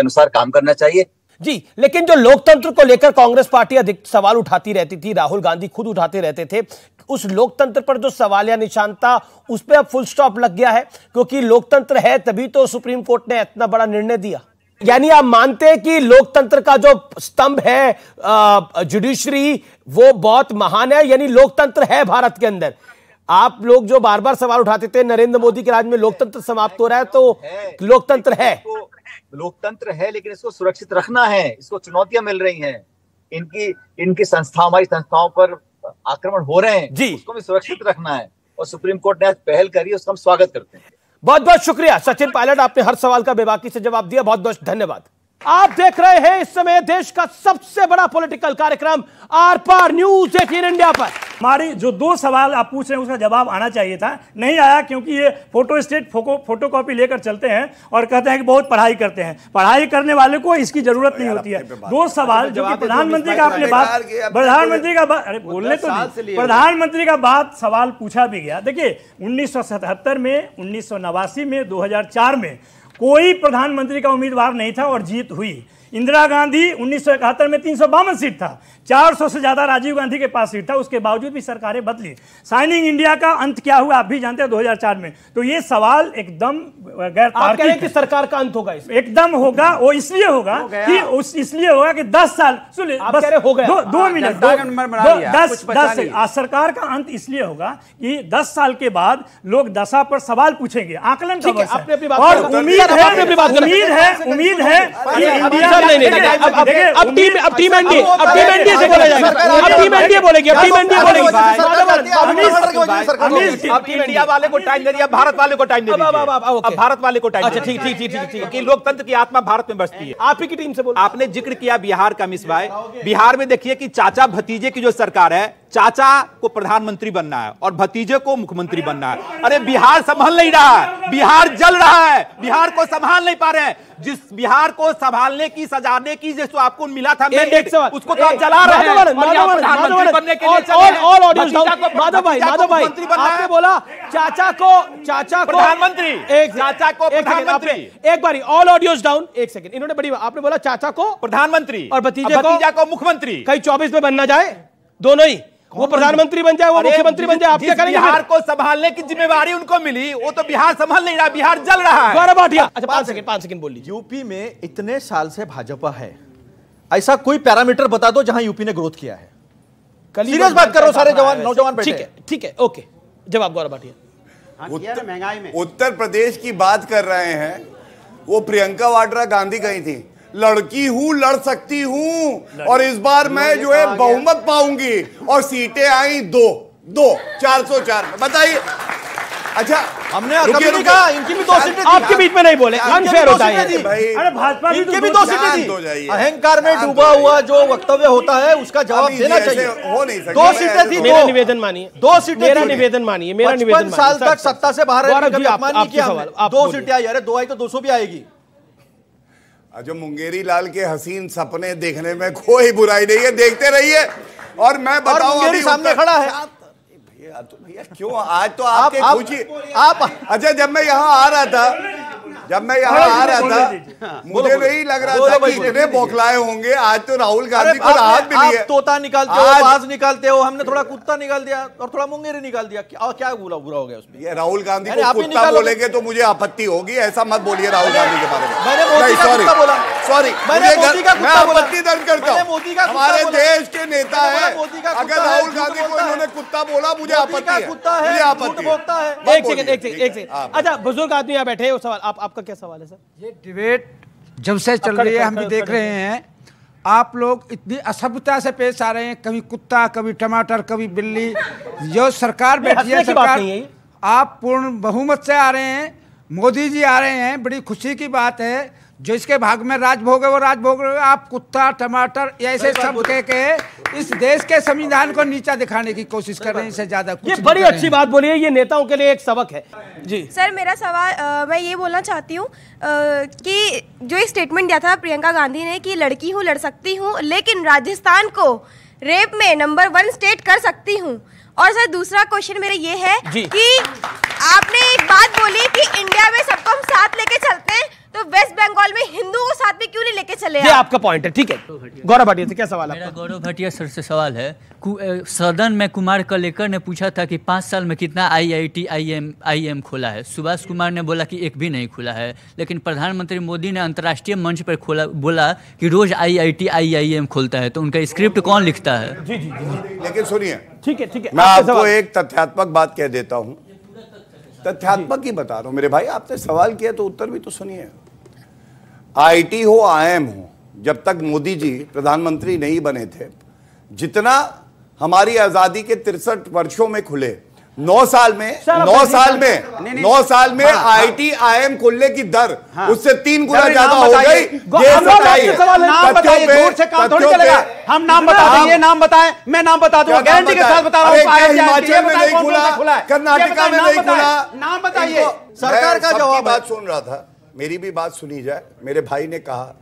[SPEAKER 16] अनुसार काम करना चाहिए।
[SPEAKER 1] जी, लेकिन जो लोकतंत्र को लेकर कांग्रेस पार्टी अधिक सवाल उठाती रहती थी, राहुल गांधी खुद उठाते रहते थे, उस लोकतंत्र पर जो सवाल या निशान था उस पर अब फुल स्टॉप लग गया है, क्योंकि लोकतंत्र है तभी तो सुप्रीम कोर्ट ने इतना बड़ा निर्णय दिया। यानी आप मानते हैं कि लोकतंत्र का जो स्तंभ है जुडिशरी वो बहुत महान है, यानी लोकतंत्र है भारत के अंदर। आप लोग जो बार बार सवाल उठाते थे नरेंद्र मोदी के राज में लोकतंत्र समाप्त हो रहा है, तो लोकतंत्र है,
[SPEAKER 16] लोकतंत्र है, लेकिन इसको सुरक्षित रखना है। इसको चुनौतियां मिल रही हैं, इनकी संस्था, हमारी संस्थाओं पर आक्रमण हो रहे हैं जी, उसको भी सुरक्षित रखना है, और सुप्रीम कोर्ट ने आज पहल करी, उसका हम स्वागत करते हैं।
[SPEAKER 1] बहुत बहुत शुक्रिया सचिन पायलट, आपने हर सवाल का बेबाकी से जवाब दिया, बहुत बहुत धन्यवाद। आप देख रहे हैं इस समय देश का सबसे बड़ा पॉलिटिकल कार्यक्रम आर पार न्यूज 18 इंडिया पर।
[SPEAKER 4] हमारी जो दो सवाल आप पूछ रहे हैं उसका जवाब आना चाहिए था, नहीं आया, क्योंकि ये फोटोस्टेट फोटोकॉपी लेकर चलते हैं और कहते हैं कि बहुत पढ़ाई करते हैं। पढ़ाई करने वाले को इसकी जरूरत नहीं होती है। दो सवाल जो कि प्रधानमंत्री का आपने बात, प्रधानमंत्री का बात सवाल पूछा भी गया। देखिए 1977 में, 1989 में, 2004 में कोई प्रधानमंत्री का उम्मीदवार नहीं था और जीत हुई। इंदिरा गांधी 1971 में 352 सीट था, 400 से ज्यादा राजीव गांधी के पास सीट था, उसके बावजूद भी सरकारें बदली। साइनिंग इंडिया का अंत क्या हुआ आप भी जानते हैं 2004 में। तो ये सवाल एकदम गैर तार्किक है कि
[SPEAKER 1] सरकार का अंत होगा,
[SPEAKER 4] एकदम होगा। वो इसलिए होगा कि इसलिए होगा कि 10 साल सुनिए, बस 2 मिनट 10 सरकार का अंत इसलिए होगा कि 10 साल के बाद लोग दशा पर सवाल पूछेंगे, आकलन का बस है। और उम्मीद है कि इंडिया
[SPEAKER 1] अब टीम एनडीए से बोला जाएगा, अब टीम एनडीए बोलेगी, अब टीम एनडीए बोलेगी।
[SPEAKER 17] अब इंडिया वाले को टाइम दे दिया, भारत वाले को टाइम दे दिया, अब भारत वाले को टाइम। अच्छा ठीक, कि लोकतंत्र की आत्मा भारत में बसती है।
[SPEAKER 1] आप ही की टीम से बोल।
[SPEAKER 17] आपने जिक्र किया बिहार का मिसबाई। बिहार में देखिए कि चाचा भतीजे की जो सरकार है, चाचा को प्रधानमंत्री बनना है और भतीजे को मुख्यमंत्री बनना है। अरे बिहार संभाल नहीं रहा है, बिहार जल रहा है, बिहार को संभाल नहीं पा रहे हैं। जिस बिहार को संभालने की सजाने की जो आपको मिला था मैंडेट, उसको तो आप जला रहे हैं। प्रधानमंत्री बनने के लिए
[SPEAKER 1] माधव भाई आपने बोला चाचा को
[SPEAKER 17] प्रधानमंत्री, चाचा को प्रधानमंत्री।
[SPEAKER 1] एक बारी ऑल ऑडियोज डाउन, एक सेकंड। इन्होंने बड़ी आपने बोला चाचा को
[SPEAKER 17] प्रधानमंत्री
[SPEAKER 1] और भतीजा
[SPEAKER 17] को मुख्यमंत्री।
[SPEAKER 1] कहीं 24 में बनना जाए, दोनों ही, वो प्रधानमंत्री बन जाए, वो मुख्यमंत्री बन जाए, आप क्या करेंगे?
[SPEAKER 17] बिहार को संभालने की जिम्मेवारी उनको मिली, वो तो बिहार संभाल नहीं रहा, बिहार जल रहा है।
[SPEAKER 1] गौरव भाटिया, अच्छा 5 सेकंड बोल लीजिए।
[SPEAKER 3] यूपी में इतने साल से भाजपा है, ऐसा कोई पैरामीटर बता दो जहां यूपी ने ग्रोथ किया है। सीरियस बात करो, सारे नौजवान बैठे।
[SPEAKER 1] ठीक है, ओके, जवाब गौरव भाटिया।
[SPEAKER 2] महंगाई में उत्तर प्रदेश की बात कर रहे हैं, वो प्रियंका वाड्रा गांधी गई थी, लड़की हूं, लड़ सकती हूं, और इस बार मैं जो है बहुमत पाऊंगी, और सीटें आई 2 404 में। बताइए। अच्छा
[SPEAKER 3] हमने कभी नहीं कहा इनकी भी 2 सीटें थी,
[SPEAKER 1] आपके बीच में नहीं बोले, अनफेयर होता है।
[SPEAKER 4] अरे भाजपा
[SPEAKER 3] इनकी भी 2 सीटें थी। अहंकार में डूबा हुआ जो वक्तव्य होता है उसका जवाब देना चाहिए।
[SPEAKER 2] हो नहीं सकता।
[SPEAKER 3] 2 सीटें थी,
[SPEAKER 1] मेरा निवेदन मानिए,
[SPEAKER 3] 2 सीटें,
[SPEAKER 1] मेरा निवेदन मानिए, मेरा निवेदन
[SPEAKER 3] 55 साल तक सत्ता से बाहर रहने का अपमान नहीं किया। 2 सीटें आई, अरे 2 आई तो 200 भी आएगी।
[SPEAKER 2] अच्छा, मुंगेरी लाल के हसीन सपने देखने में कोई बुराई नहीं है, देखते रहिए। और मैं बताऊं,
[SPEAKER 3] मुंगेरी सामने खड़ा है।
[SPEAKER 2] भैया क्यों आज तो आपके खुशी आप। अच्छा, जब मैं यहाँ आ रहा था, मुझे नहीं लग रहा था कि इतने बौखलाए होंगे। आज तो राहुल गांधी को राहत मिली है।
[SPEAKER 3] तोता निकालते हो, बाज निकालते हो, हमने थोड़ा कुत्ता निकाल दिया और थोड़ा मुंगेरी निकाल दिया। क्या बुरा हो गया उसमें?
[SPEAKER 2] ये राहुल गांधी को कुत्ता बोलेंगे तो मुझे आपत्ति होगी, ऐसा मत बोलिए राहुल गांधी के बारे में।
[SPEAKER 3] मैंने
[SPEAKER 2] सॉरी, मैं आपत्ति दर्ज करता हूँ। हमारे देश के नेता है, अगर राहुल गांधी को इन्होंने कुत्ता बोला, मुझे आपत्ति है, मुझे आपत्ति है।
[SPEAKER 1] एक सेकंड। अच्छा, बुजुर्ग आदमी यहाँ बैठे, वो सवाल आपका क्या सवाल है सर?
[SPEAKER 18] ये डिबेट जब से चल रही है, हम भी देख रहे हैं, आप लोग इतनी असभ्यता से पेश आ रहे हैं, कभी कुत्ता, कभी टमाटर, कभी बिल्ली। जो सरकार बैठी है, सरकार आप पूर्ण बहुमत से आ रहे हैं, मोदी जी आ रहे हैं, बड़ी खुशी की बात है। जो इसके भाग में राजभोग है वो राजभोग है। आप कुत्ता, टमाटर ऐसे शब्द कह के इस देश के संविधान को नीचा दिखाने की कोशिश कर रहे हैं, इससे ज्यादा कुछ।
[SPEAKER 1] ये बड़ी अच्छी बात बोली है, ये नेताओं के लिए एक सबक है। जी
[SPEAKER 19] सर, मेरा सवाल मैं ये बोलना चाहती हूँ कि जो एक स्टेटमेंट दिया था प्रियंका गांधी ने कि लड़की हूँ, लड़ सकती हूँ, लेकिन राजस्थान को रेप में नंबर 1 स्टेट कर सकती हूँ। और सर, दूसरा क्वेश्चन मेरा ये है कि आपने एक बात बोली कि इंडिया में सबको हम साथ लेके चलते हैं, तो वेस्ट बंगाल में हिंदुओं को साथ में क्यों नहीं लेके चले?
[SPEAKER 1] ये आपका पॉइंट है, ठीक है। गौरव भाटिया से क्या सवाल है?
[SPEAKER 20] मेरा गौरव भाटिया सर से सवाल है। सदन में कुमार कलेकर ने पूछा था कि 5 साल में कितना IIT IIM खोला है। सुभाष कुमार ने बोला कि एक भी नहीं खुला है, लेकिन प्रधानमंत्री मोदी ने अंतर्राष्ट्रीय मंच पर बोला कि रोज IIT IIM खोलता है। तो उनका स्क्रिप्ट कौन लिखता है?
[SPEAKER 1] जी।
[SPEAKER 2] लेकिन सुनिए,
[SPEAKER 1] ठीक है,
[SPEAKER 2] मैं आपको एक तथ्यात्मक बात कह देता हूँ, तथ्यात्मक ही बता रहा हूँ मेरे भाई। आपने सवाल किया तो उत्तर भी तो सुनिए। IIT हो, IIM हो, जब तक मोदी जी प्रधानमंत्री नहीं बने थे, जितना हमारी आजादी के 63 वर्षों में खुले, 9 साल में IIT IIM खोलने की दर उससे 3 गुना ज्यादा हो गई। ये सच्चाई है।
[SPEAKER 17] नाम बताइए, दूर से काम थोड़ी चलेगा। हम नाम बता दें, ये नाम बताएं, मैं नाम बता दूंगा, गारंटी के साथ बता रहा हूं।
[SPEAKER 2] हिमाचल में नहीं खुला, कर्नाटका में नहीं खुला।
[SPEAKER 17] नाम बताइए।
[SPEAKER 3] सरकार का जवाब।
[SPEAKER 2] बात सुन रहा था, मेरी भी बात सुनी जाए। मेरे भाई ने कहा,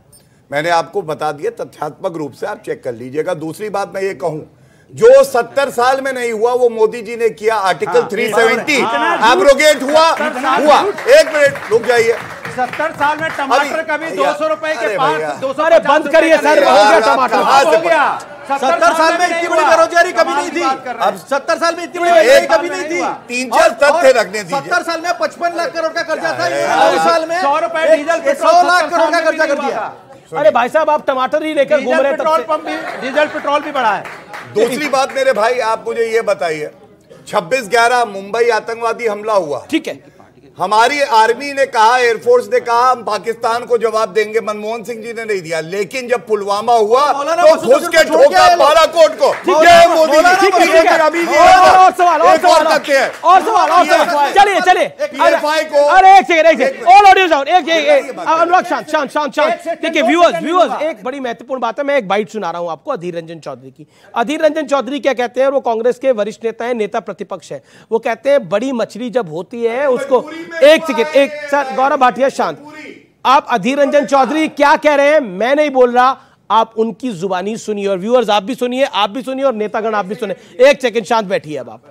[SPEAKER 2] मैंने आपको बता दिया तथ्यात्मक रूप से, आप चेक कर लीजिएगा। दूसरी बात मैं ये कहूं, जो 70 साल में नहीं हुआ वो मोदी जी ने किया। आर्टिकल 370 एब्रोगेट हुआ। एक मिनट रुक जाइए,
[SPEAKER 17] 70 साल में टमाटर कभी 200 रुपए के पास 200।
[SPEAKER 1] अरे बंद करिए सर, हो गया टमाटर,
[SPEAKER 17] हो गया। 70 साल में इतनी बड़ी बेरोजगारी कभी नहीं थी। अब 70 साल में इतनी बड़ी बेरोजगारी कभी नहीं थी।
[SPEAKER 2] 3-4 तथ्य रखने दीजिए।
[SPEAKER 17] 70 साल में 55 लाख करोड़ का कर्जा था, 9 साल में 100 रुपए डीजल पे 100 लाख करोड़ का कर्जा कर दिया।
[SPEAKER 1] अरे भाई साहब, आप टमाटर ही लेकर घूम रहे हैं।
[SPEAKER 17] पेट्रोल पंप भी, डीजल पेट्रोल भी बढ़ा है।
[SPEAKER 2] दूसरी बात मेरे भाई, आप मुझे ये बताइए, 26/11 मुंबई आतंकवादी हमला हुआ,
[SPEAKER 1] ठीक है,
[SPEAKER 2] हमारी आर्मी ने कहा, एयरफोर्स ने कहा हम पाकिस्तान को जवाब देंगे, मनमोहन सिंह जी ने नहीं दिया। लेकिन जब पुलवामा हुआ तो घुस के ठोका बालाकोट को। ये मोदी
[SPEAKER 1] और सवाल चलिए अरे एक सेकंड ऑल ऑडियोज आउट। अनुराग शांत। देखिए व्यूअर्स, एक बड़ी महत्वपूर्ण बात है, मैं एक बाइट सुना रहा हूं आपको अधीर रंजन चौधरी की। अधीर रंजन चौधरी क्या कहते हैं, वो कांग्रेस के वरिष्ठ नेता है, नेता प्रतिपक्ष है। वो कहते हैं बड़ी मछली जब होती है उसको, एक सेकंड, एक सर गौरव भाटिया शांत। आप अधीर रंजन चौधरी क्या कह रहे हैं, मैं नहीं बोल रहा, आप उनकी जुबानी सुनिए और व्यूअर्स आप भी सुनिए, और नेतागण आप भी सुनिए। एक सेकंड शांत बैठिए, अब आप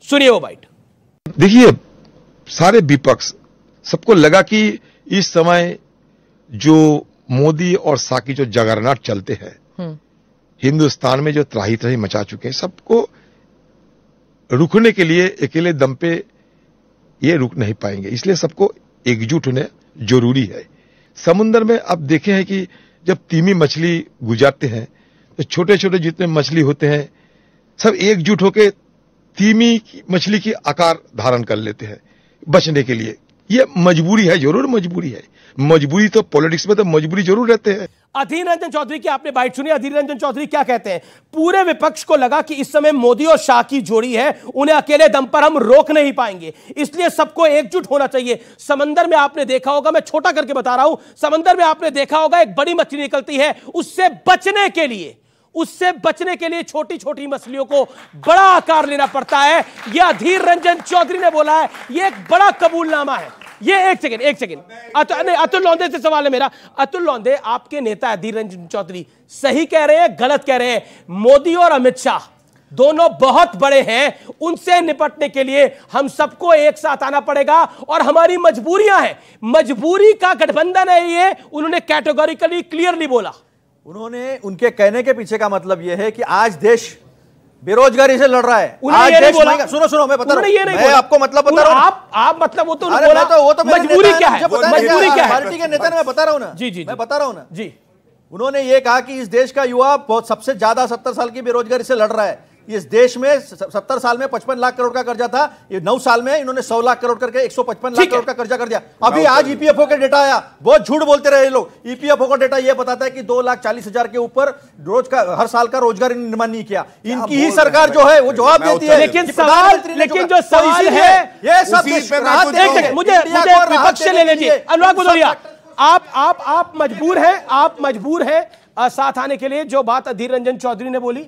[SPEAKER 1] सुनिए वो बाइट।
[SPEAKER 21] देखिए, सारे विपक्ष सबको लगा कि इस समय जो मोदी और साकी जो जगरनाट चलते हैं हिंदुस्तान में, जो त्राही त्राही मचा चुके हैं, सबको रुकने के लिए अकेले दम पे ये रुक नहीं पाएंगे, इसलिए सबको एकजुट होने जरूरी है। समुद्र में आप देखे हैं कि जब तीमी मछली गुजरते हैं तो छोटे छोटे जितने मछली होते हैं सब एकजुट होकर तीमी मछली की आकार धारण कर लेते हैं बचने के लिए। ये मजबूरी है, जरूर मजबूरी है। मजबूरी तो पॉलिटिक्स में तो मजबूरी जरूर रहते हैं।
[SPEAKER 1] अधीर रंजन चौधरी की आपने बाइट सुनी। अधीर रंजन चौधरी क्या कहते हैं, पूरे विपक्ष को लगा कि इस समय मोदी और शाह की जोड़ी है, उन्हें अकेले दम पर हम रोक नहीं पाएंगे, इसलिए सबको एकजुट होना चाहिए। समंदर में आपने देखा होगा, मैं छोटा करके बता रहा हूं, समंदर में आपने देखा होगा एक बड़ी मछली निकलती है, उससे बचने के लिए छोटी छोटी मछलियों को बड़ा आकार लेना पड़ता है। यह अधीर रंजन चौधरी ने बोला है, यह एक बड़ा कबूलनामा है। ये एक सेकंड अतुल लोंदे से सवाल है मेरा। अतुल लोंदे, आपके नेता अधीर रंजन चौधरी सही कह रहे हैं, गलत कह रहे हैं? मोदी और अमित शाह दोनों बहुत बड़े हैं, उनसे निपटने के लिए हम सबको एक साथ आना पड़ेगा और हमारी मजबूरियां हैं, मजबूरी का गठबंधन है ये, उन्होंने कैटेगोरिकली क्लियरली बोला।
[SPEAKER 3] उन्होंने, उनके कहने के पीछे का मतलब यह है कि आज देश बेरोजगारी से लड़ रहा है।
[SPEAKER 1] आज देश
[SPEAKER 3] सुनो मैं बता रहा हूं, मैं आपको मतलब बता रहा हूं।
[SPEAKER 1] आप मतलब वो तो
[SPEAKER 3] मजबूरी
[SPEAKER 1] क्या है, मजबूरी क्या है?
[SPEAKER 3] पार्टी के नेता ने, मैं बता रहा हूं ना,
[SPEAKER 1] जी
[SPEAKER 3] मैं बता रहा हूं ना
[SPEAKER 1] जी।
[SPEAKER 3] उन्होंने ये कहा कि इस देश का युवा बहुत सबसे ज्यादा 70 साल की बेरोजगारी से लड़ रहा है। इस देश में 70 साल में 55 लाख करोड़ का कर्जा था, ये 9 साल में इन्होंने 100 लाख करोड़ करके 155 लाख करोड़ का कर्जा कर दिया। अभी आज ईपीएफओ का डेटा आया, बहुत झूठ बोलते रहे लोग। ईपीएफओ का डेटा ये बताता है कि 2,40,000 के ऊपर रोज का हर साल का रोजगार निर्माण नहीं किया। इनकी ही सरकार जो है वो जवाब देती है।
[SPEAKER 1] लेकिन जो सवाल है ये सब, मुझे विपक्ष से ले लीजिए। अनुराग भदौरिया, आप मजबूर हैं साथ आने के लिए। जो बात अधीर रंजन चौधरी ने बोली,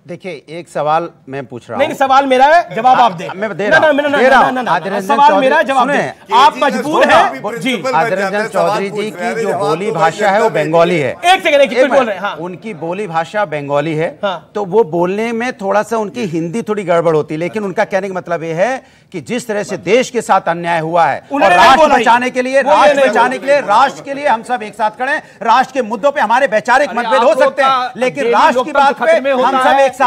[SPEAKER 9] देखिए एक सवाल मैं पूछ रहा हूं।
[SPEAKER 1] नहीं, सवाल मेरा है, जवाब आप दें।
[SPEAKER 9] मैं दे रहा हूं।
[SPEAKER 1] सवाल मेरा है, जवाब दें। आप मजबूर हैं जी।
[SPEAKER 9] अधीर रंजन चौधरी जी की जो बोली भाषा है वो बंगाली है।
[SPEAKER 1] एक सेकंड बोल रहे हैं।
[SPEAKER 9] उनकी बोली भाषा बंगाली है, तो वो बोलने में थोड़ा सा उनकी हिंदी थोड़ी गड़बड़ होती है, लेकिन उनका कहने का मतलब ये है कि जिस तरह से देश के साथ अन्याय हुआ है और राष्ट्र बचाने के लिए राष्ट्र के लिए हम सब एक साथ खड़े हैं। राष्ट्र के मुद्दों पे हमारे वैचारिक मतभेद हो सकते हैं, लेकिन राष्ट्र की बात पे हम सब एक साथ।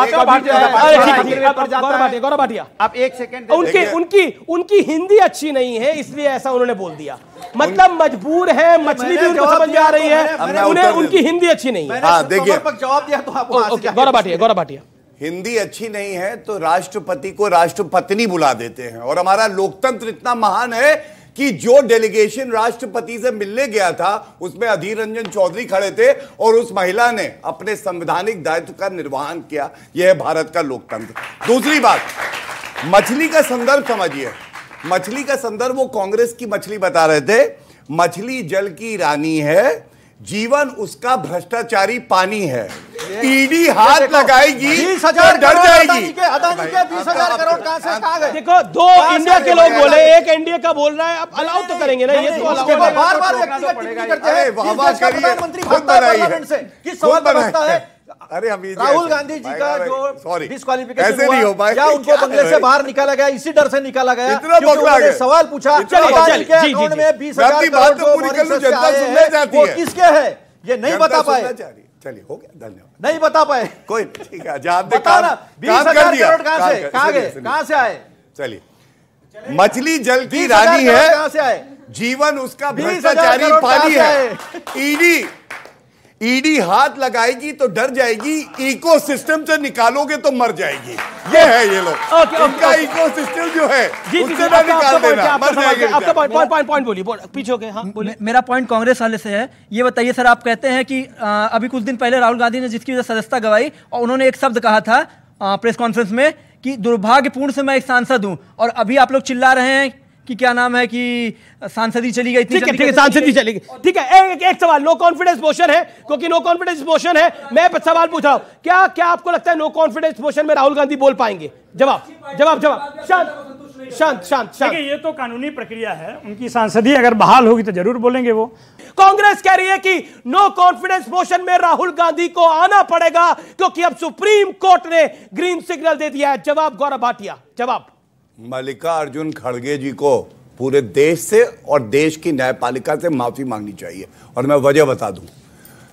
[SPEAKER 1] गौरव भाटिया,
[SPEAKER 9] आप एक सेकंड।
[SPEAKER 1] उनकी हिंदी अच्छी नहीं है, इसलिए ऐसा उन्होंने बोल दिया। मतलब मजबूर है, मछली भी उनको समझ में आ रही है, उन्हें उनकी हिंदी अच्छी नहीं है।
[SPEAKER 2] देखिए,
[SPEAKER 3] जवाब दिया तो आपको।
[SPEAKER 1] गौरव भाटिया,
[SPEAKER 2] हिंदी अच्छी नहीं है तो राष्ट्रपति को राष्ट्रपत्नी बुला देते हैं। और हमारा लोकतंत्र इतना महान है कि जो डेलीगेशन राष्ट्रपति से मिलने गया था उसमें अधीर रंजन चौधरी खड़े थे और उस महिला ने अपने संवैधानिक दायित्व का निर्वहन किया। यह है भारत का लोकतंत्र। दूसरी बात, मछली का संदर्भ समझिए। मछली का संदर्भ वो कांग्रेस की मछली बता रहे थे। मछली जल की रानी है, जीवन उसका भ्रष्टाचारी पानी है। ईडी हाथ लगाएगी तो डर जाएगी।
[SPEAKER 3] 20,000 करोड़ कहां से कहां गए?
[SPEAKER 1] देखो, दो इंडिया के लोग बोले, एक एनडीए का बोल रहा है, आप अलाउ तो करेंगे ना? ये तो
[SPEAKER 3] बार-बार व्यक्तिगत टिप्पणी करते हैं। प्रधानमंत्री भागता है पार्लियामेंट से, किस सवाल पर भागता है?
[SPEAKER 2] अरे अभी
[SPEAKER 3] राहुल गांधी जी का जो डिस्क्वालिफिकेशन
[SPEAKER 2] ऐसे नहीं हो पाए,
[SPEAKER 3] क्या उनको बंगले से बाहर निकाला गया, इसी डर से निकाला गया
[SPEAKER 2] इतना
[SPEAKER 3] क्योंकि उन्होंने सवाल पूछा
[SPEAKER 2] चलिए
[SPEAKER 3] के अकाउंट में 20,000 करोड़ जो मॉरिशस से आए हैं वो किसके है, ये नहीं बता पाए।
[SPEAKER 2] चलिए हो गया, धन्यवाद।
[SPEAKER 3] नहीं बता पाए,
[SPEAKER 2] कोई ठीक है, जब
[SPEAKER 3] बताना 20,000 करोड़ कहां से, कहां से आए।
[SPEAKER 2] चलिए, मछली जल की रानी है,
[SPEAKER 3] कहां से आए,
[SPEAKER 2] जीवन उसका भ्रष्टाचारी पानी है। ईडी हाथ लगाएगी तो डर जाएगी, इकोसिस्टम से निकालोगे तो मर जाएगी। ये है ये लोग, इनका इकोसिस्टम जो है उससे ना निकाल देना, मर जाएगी।
[SPEAKER 1] आपका पॉइंट बोलिए, पीछे हो गए। हाँ बोलिए।
[SPEAKER 6] मेरा पॉइंट कांग्रेस वाले से है। ये बताइए सर, आप कहते हैं कि अभी कुछ दिन पहले राहुल गांधी ने जिसकी वजह से सदस्यता गवाई और उन्होंने एक शब्द कहा था प्रेस कॉन्फ्रेंस में कि दुर्भाग्यपूर्ण से मैं एक सांसद हूं, और अभी आप लोग चिल्ला रहे हैं कि क्या नाम है कि सांसद ही चली गई।
[SPEAKER 1] ठीक है, सांसद ही चली गई। ठीक है, एक सवाल, नो कॉन्फिडेंस मोशन है, क्योंकि नो कॉन्फिडेंस मोशन है। मैं सवाल पूछ रहा हूं, क्या आपको लगता है नो कॉन्फिडेंस मोशन में राहुल गांधी बोल पाएंगे? जवाब। शांत।
[SPEAKER 4] ये तो कानूनी प्रक्रिया है, उनकी सांसदी अगर बहाल होगी तो जरूर बोलेंगे वो।
[SPEAKER 1] कांग्रेस कह रही है कि नो कॉन्फिडेंस मोशन में राहुल गांधी को आना पड़ेगा, क्योंकि अब सुप्रीम कोर्ट ने ग्रीन सिग्नल दे दिया है। जवाब गौरव भाटिया। जवाब,
[SPEAKER 2] मल्लिकार्जुन खड़गे जी को पूरे देश से और देश की न्यायपालिका से माफी मांगनी चाहिए, और मैं वजह बता दूं।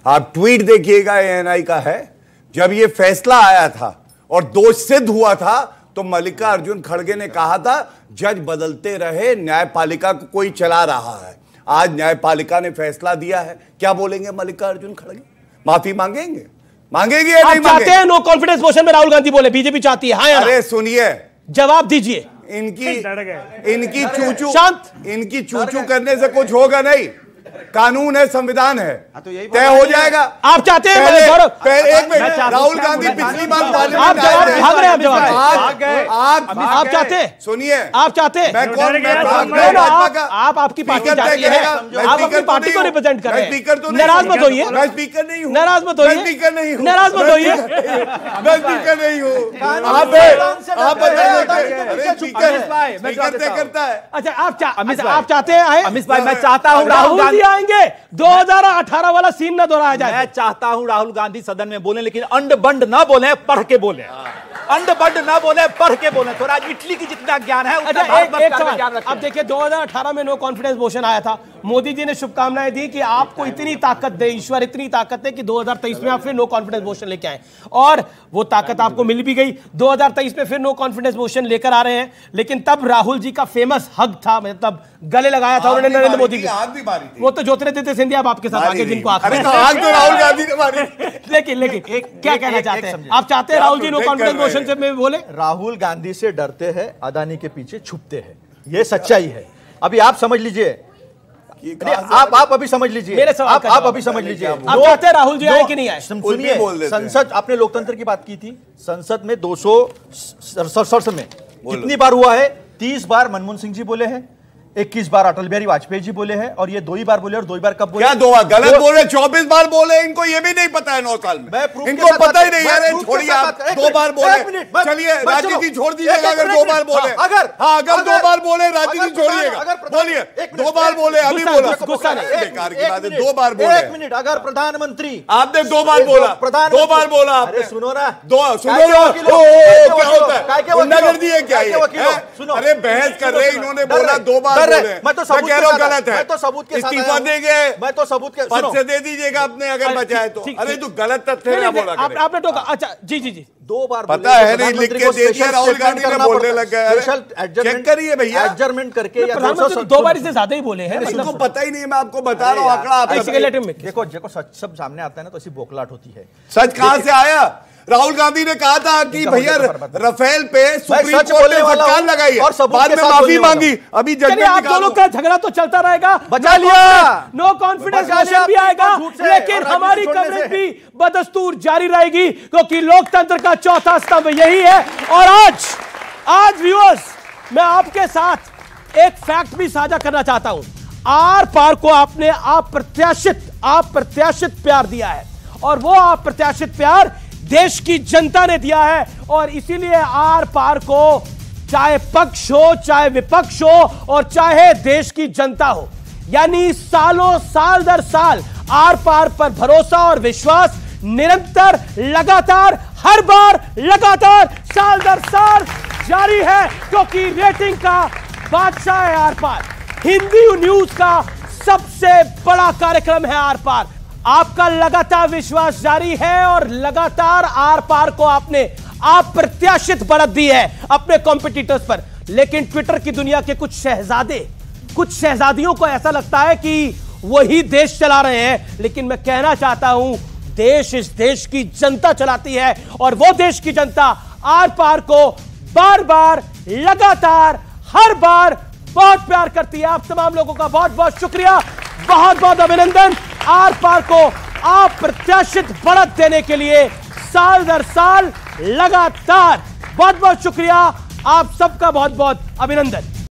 [SPEAKER 2] आप ट्वीट देखिएगा, एएनआई का है। जब ये फैसला आया था और दोष सिद्ध हुआ था तो मल्लिकार्जुन खड़गे ने कहा था जज बदलते रहे, न्यायपालिका को कोई चला रहा है। आज न्यायपालिका ने फैसला दिया है, क्या बोलेंगे मल्लिकार्जुन खड़गे? माफी मांगेंगे या नहीं मांगेंगे?
[SPEAKER 1] चाहते हैं नो कॉन्फिडेंस मोशन में राहुल गांधी बोले? बीजेपी चाहती है, हाँ या ना?
[SPEAKER 2] अरे सुनिए,
[SPEAKER 1] जवाब दीजिए।
[SPEAKER 2] इनकी चूचू करने से कुछ होगा नहीं। कानून है, संविधान है, तय हो जाएगा।
[SPEAKER 1] आप चाहते हैं
[SPEAKER 2] एक मिनट, राहुल गांधी पिछली बार
[SPEAKER 1] आप चाहते हैं,
[SPEAKER 2] सुनिए,
[SPEAKER 1] आप चाहते हैं, आप आपकी पार्टी चाहती है, आप अपनी पार्टी को रिप्रेजेंट कर रहे हैं। नाराज मत होइए,
[SPEAKER 2] मैं स्पीकर नहीं हूँ,
[SPEAKER 1] नाराज मत होइए,
[SPEAKER 2] स्पीकर नहीं हूँ,
[SPEAKER 1] नाराज मत होइए,
[SPEAKER 2] मैं स्पीकर नहीं हूँ। स्पीकर तय करता है।
[SPEAKER 1] अच्छा, आप चाहते हैं
[SPEAKER 17] अमित भाई, मैं चाहता हूँ राहुल गांधी
[SPEAKER 1] आएंगे, 2018 वाला सीन ना दोहराया जाए।
[SPEAKER 17] मैं चाहता हूं राहुल गांधी सदन में बोले, लेकिन अंड बंड ना बोले, पढ़ के बोले। अंड बंड ना बोले, पढ़ के बोले। थोड़ा इटली की जितना ज्ञान है उतना
[SPEAKER 1] एक सवाल। अब देखिए, 2018 में नो कॉन्फिडेंस मोशन आया था, मोदी जी ने शुभकामनाएं दी कि आपको इतनी ताकत दे, ईश्वर इतनी ताकत दे कि 2023 में आप फिर नो कॉन्फिडेंस मोशन लेके आए, और वो ताकत आपको मिल भी गई। 2023 में फिर नो कॉन्फिडेंस मोशन लेकर आ रहे हैं, लेकिन तब राहुल जी का फेमस हग था, मतलब गले लगाया था उन्होंने नरेंद्र मोदी की। वो तो ज्योतिरादित्य सिंधिया आपके साथ आगे, जिनको
[SPEAKER 2] राहुल गांधी ने मारी।
[SPEAKER 1] लेकिन क्या कहना चाहते हैं आप? चाहते हैं Rahul ji no confidence motion से में बोले?
[SPEAKER 3] राहुल गांधी से डरते हैं, अदानी के पीछे छुपते हैं, ये सच्चाई है। अभी आप समझ लीजिए, आप अभी समझ लीजिए,
[SPEAKER 1] मेरे सवाल
[SPEAKER 3] आप अभी समझ लीजिए।
[SPEAKER 1] आप चाहते हैं राहुल जी आए कि नहीं आए?
[SPEAKER 3] सुनिए, संसद, आपने लोकतंत्र की बात की थी, संसद में 267 में कितनी बार हुआ है? 30 बार मनमोहन सिंह जी बोले हैं, 21 बार अटल बिहारी वाजपेयी जी बोले हैं, और ये 2 ही बार बोले, और 2 ही बार कब बोले?
[SPEAKER 2] क्या 2 बार? गलत बोले, 24 बार बोले। इनको ये भी नहीं पता है 9 साल में, इनको पता ही नहीं है। छोड़िए, आप 2 बार बोले, चलिए राजनीति छोड़ दीजिएगा अगर 2 बार बोले। अगर 2 बार बोले राजनीति छोड़िएगा, बोलिए। 2 बार बोले, अभी बोला,
[SPEAKER 1] गुस्सा नहीं,
[SPEAKER 2] बेकार की बात है। 2 बार बोले।
[SPEAKER 3] 1 मिनट, अगर प्रधानमंत्री,
[SPEAKER 2] आपने 2 बार बोला, 2 बार बोला आपने,
[SPEAKER 3] सुनो ना,
[SPEAKER 2] क्या होता है? गुंडागर्दी है क्या ये? अरे बहस कर रहे, इन्होंने बोला 2 बार बोले,
[SPEAKER 3] मैं तो
[SPEAKER 2] कह रहा हूं गलत है।
[SPEAKER 3] मैं तो सबूत के साथ
[SPEAKER 2] इस्तीफा देंगे,
[SPEAKER 3] मैं तो सबूत के
[SPEAKER 2] पद से दे दीजिएगा अपने, अगर बचाए तो। अरे तू गलत तथ्य ना बोला करें।
[SPEAKER 1] आपने टोका। अच्छा, जी
[SPEAKER 3] 2 बार
[SPEAKER 2] पता है नहीं, लिख के दे दिया, राहुल गांधी ने बोलने लग गए। चेक करिए भैया,
[SPEAKER 3] एडजर्नमेंट करके, या
[SPEAKER 1] 2 बार से ज्यादा ही बोले हैं।
[SPEAKER 2] इसको पता ही नहीं, मैं आपको बता रहा हूँ आंकड़ा। आप
[SPEAKER 3] देखो सच सब सामने आता है ना, तो ऐसी बौखलाहट होती है।
[SPEAKER 2] सच कहां से आया? राहुल गांधी ने कहा था कि भैया राफेल पे सुप्रीम कोर्ट ने फटकार लगाई है, बाद में माफी मांगी। अभी जजमेंट
[SPEAKER 1] आप दोनों का झगड़ा तो चलता रहेगा, बचा लिया, नो कॉन्फिडेंस मोशन भी आएगा, लेकिन हमारी कवरेज भी बदस्तूर जारी रहेगी, क्योंकि लोकतंत्र का चौथा स्तंभ यही है। और आज व्यूअर्स, मैं आपके साथ एक फैक्ट भी साझा करना चाहता हूं। आर पार को आपने अप्रत्याशित प्यार दिया है, और वो अप्रत्याशित प्यार देश की जनता ने दिया है, और इसीलिए आर पार को चाहे पक्ष हो, चाहे विपक्ष हो, और चाहे देश की जनता हो, यानी सालों साल दर साल आर पार पर भरोसा और विश्वास निरंतर, लगातार, हर बार लगातार, साल दर साल जारी है, क्योंकि रेटिंग का बादशाह है आर पार। हिंदी न्यूज का सबसे बड़ा कार्यक्रम है आर पार। आपका लगातार विश्वास जारी है और लगातार आर पार को आपने अप्रत्याशित बढ़त दी है अपने कॉम्पिटिटर्स पर। लेकिन ट्विटर की दुनिया के कुछ शहजादियों को ऐसा लगता है कि वही देश चला रहे हैं, लेकिन मैं कहना चाहता हूं देश इस देश की जनता चलाती है और वो देश की जनता आर पार को बार बार, लगातार, हर बार बहुत प्यार करती है। आप तमाम लोगों का बहुत बहुत शुक्रिया, बहुत बहुत अभिनंदन आर पार को अप्रत्याशित बढ़त देने के लिए साल दर साल लगातार। बहुत बहुत शुक्रिया, आप सबका बहुत बहुत अभिनंदन।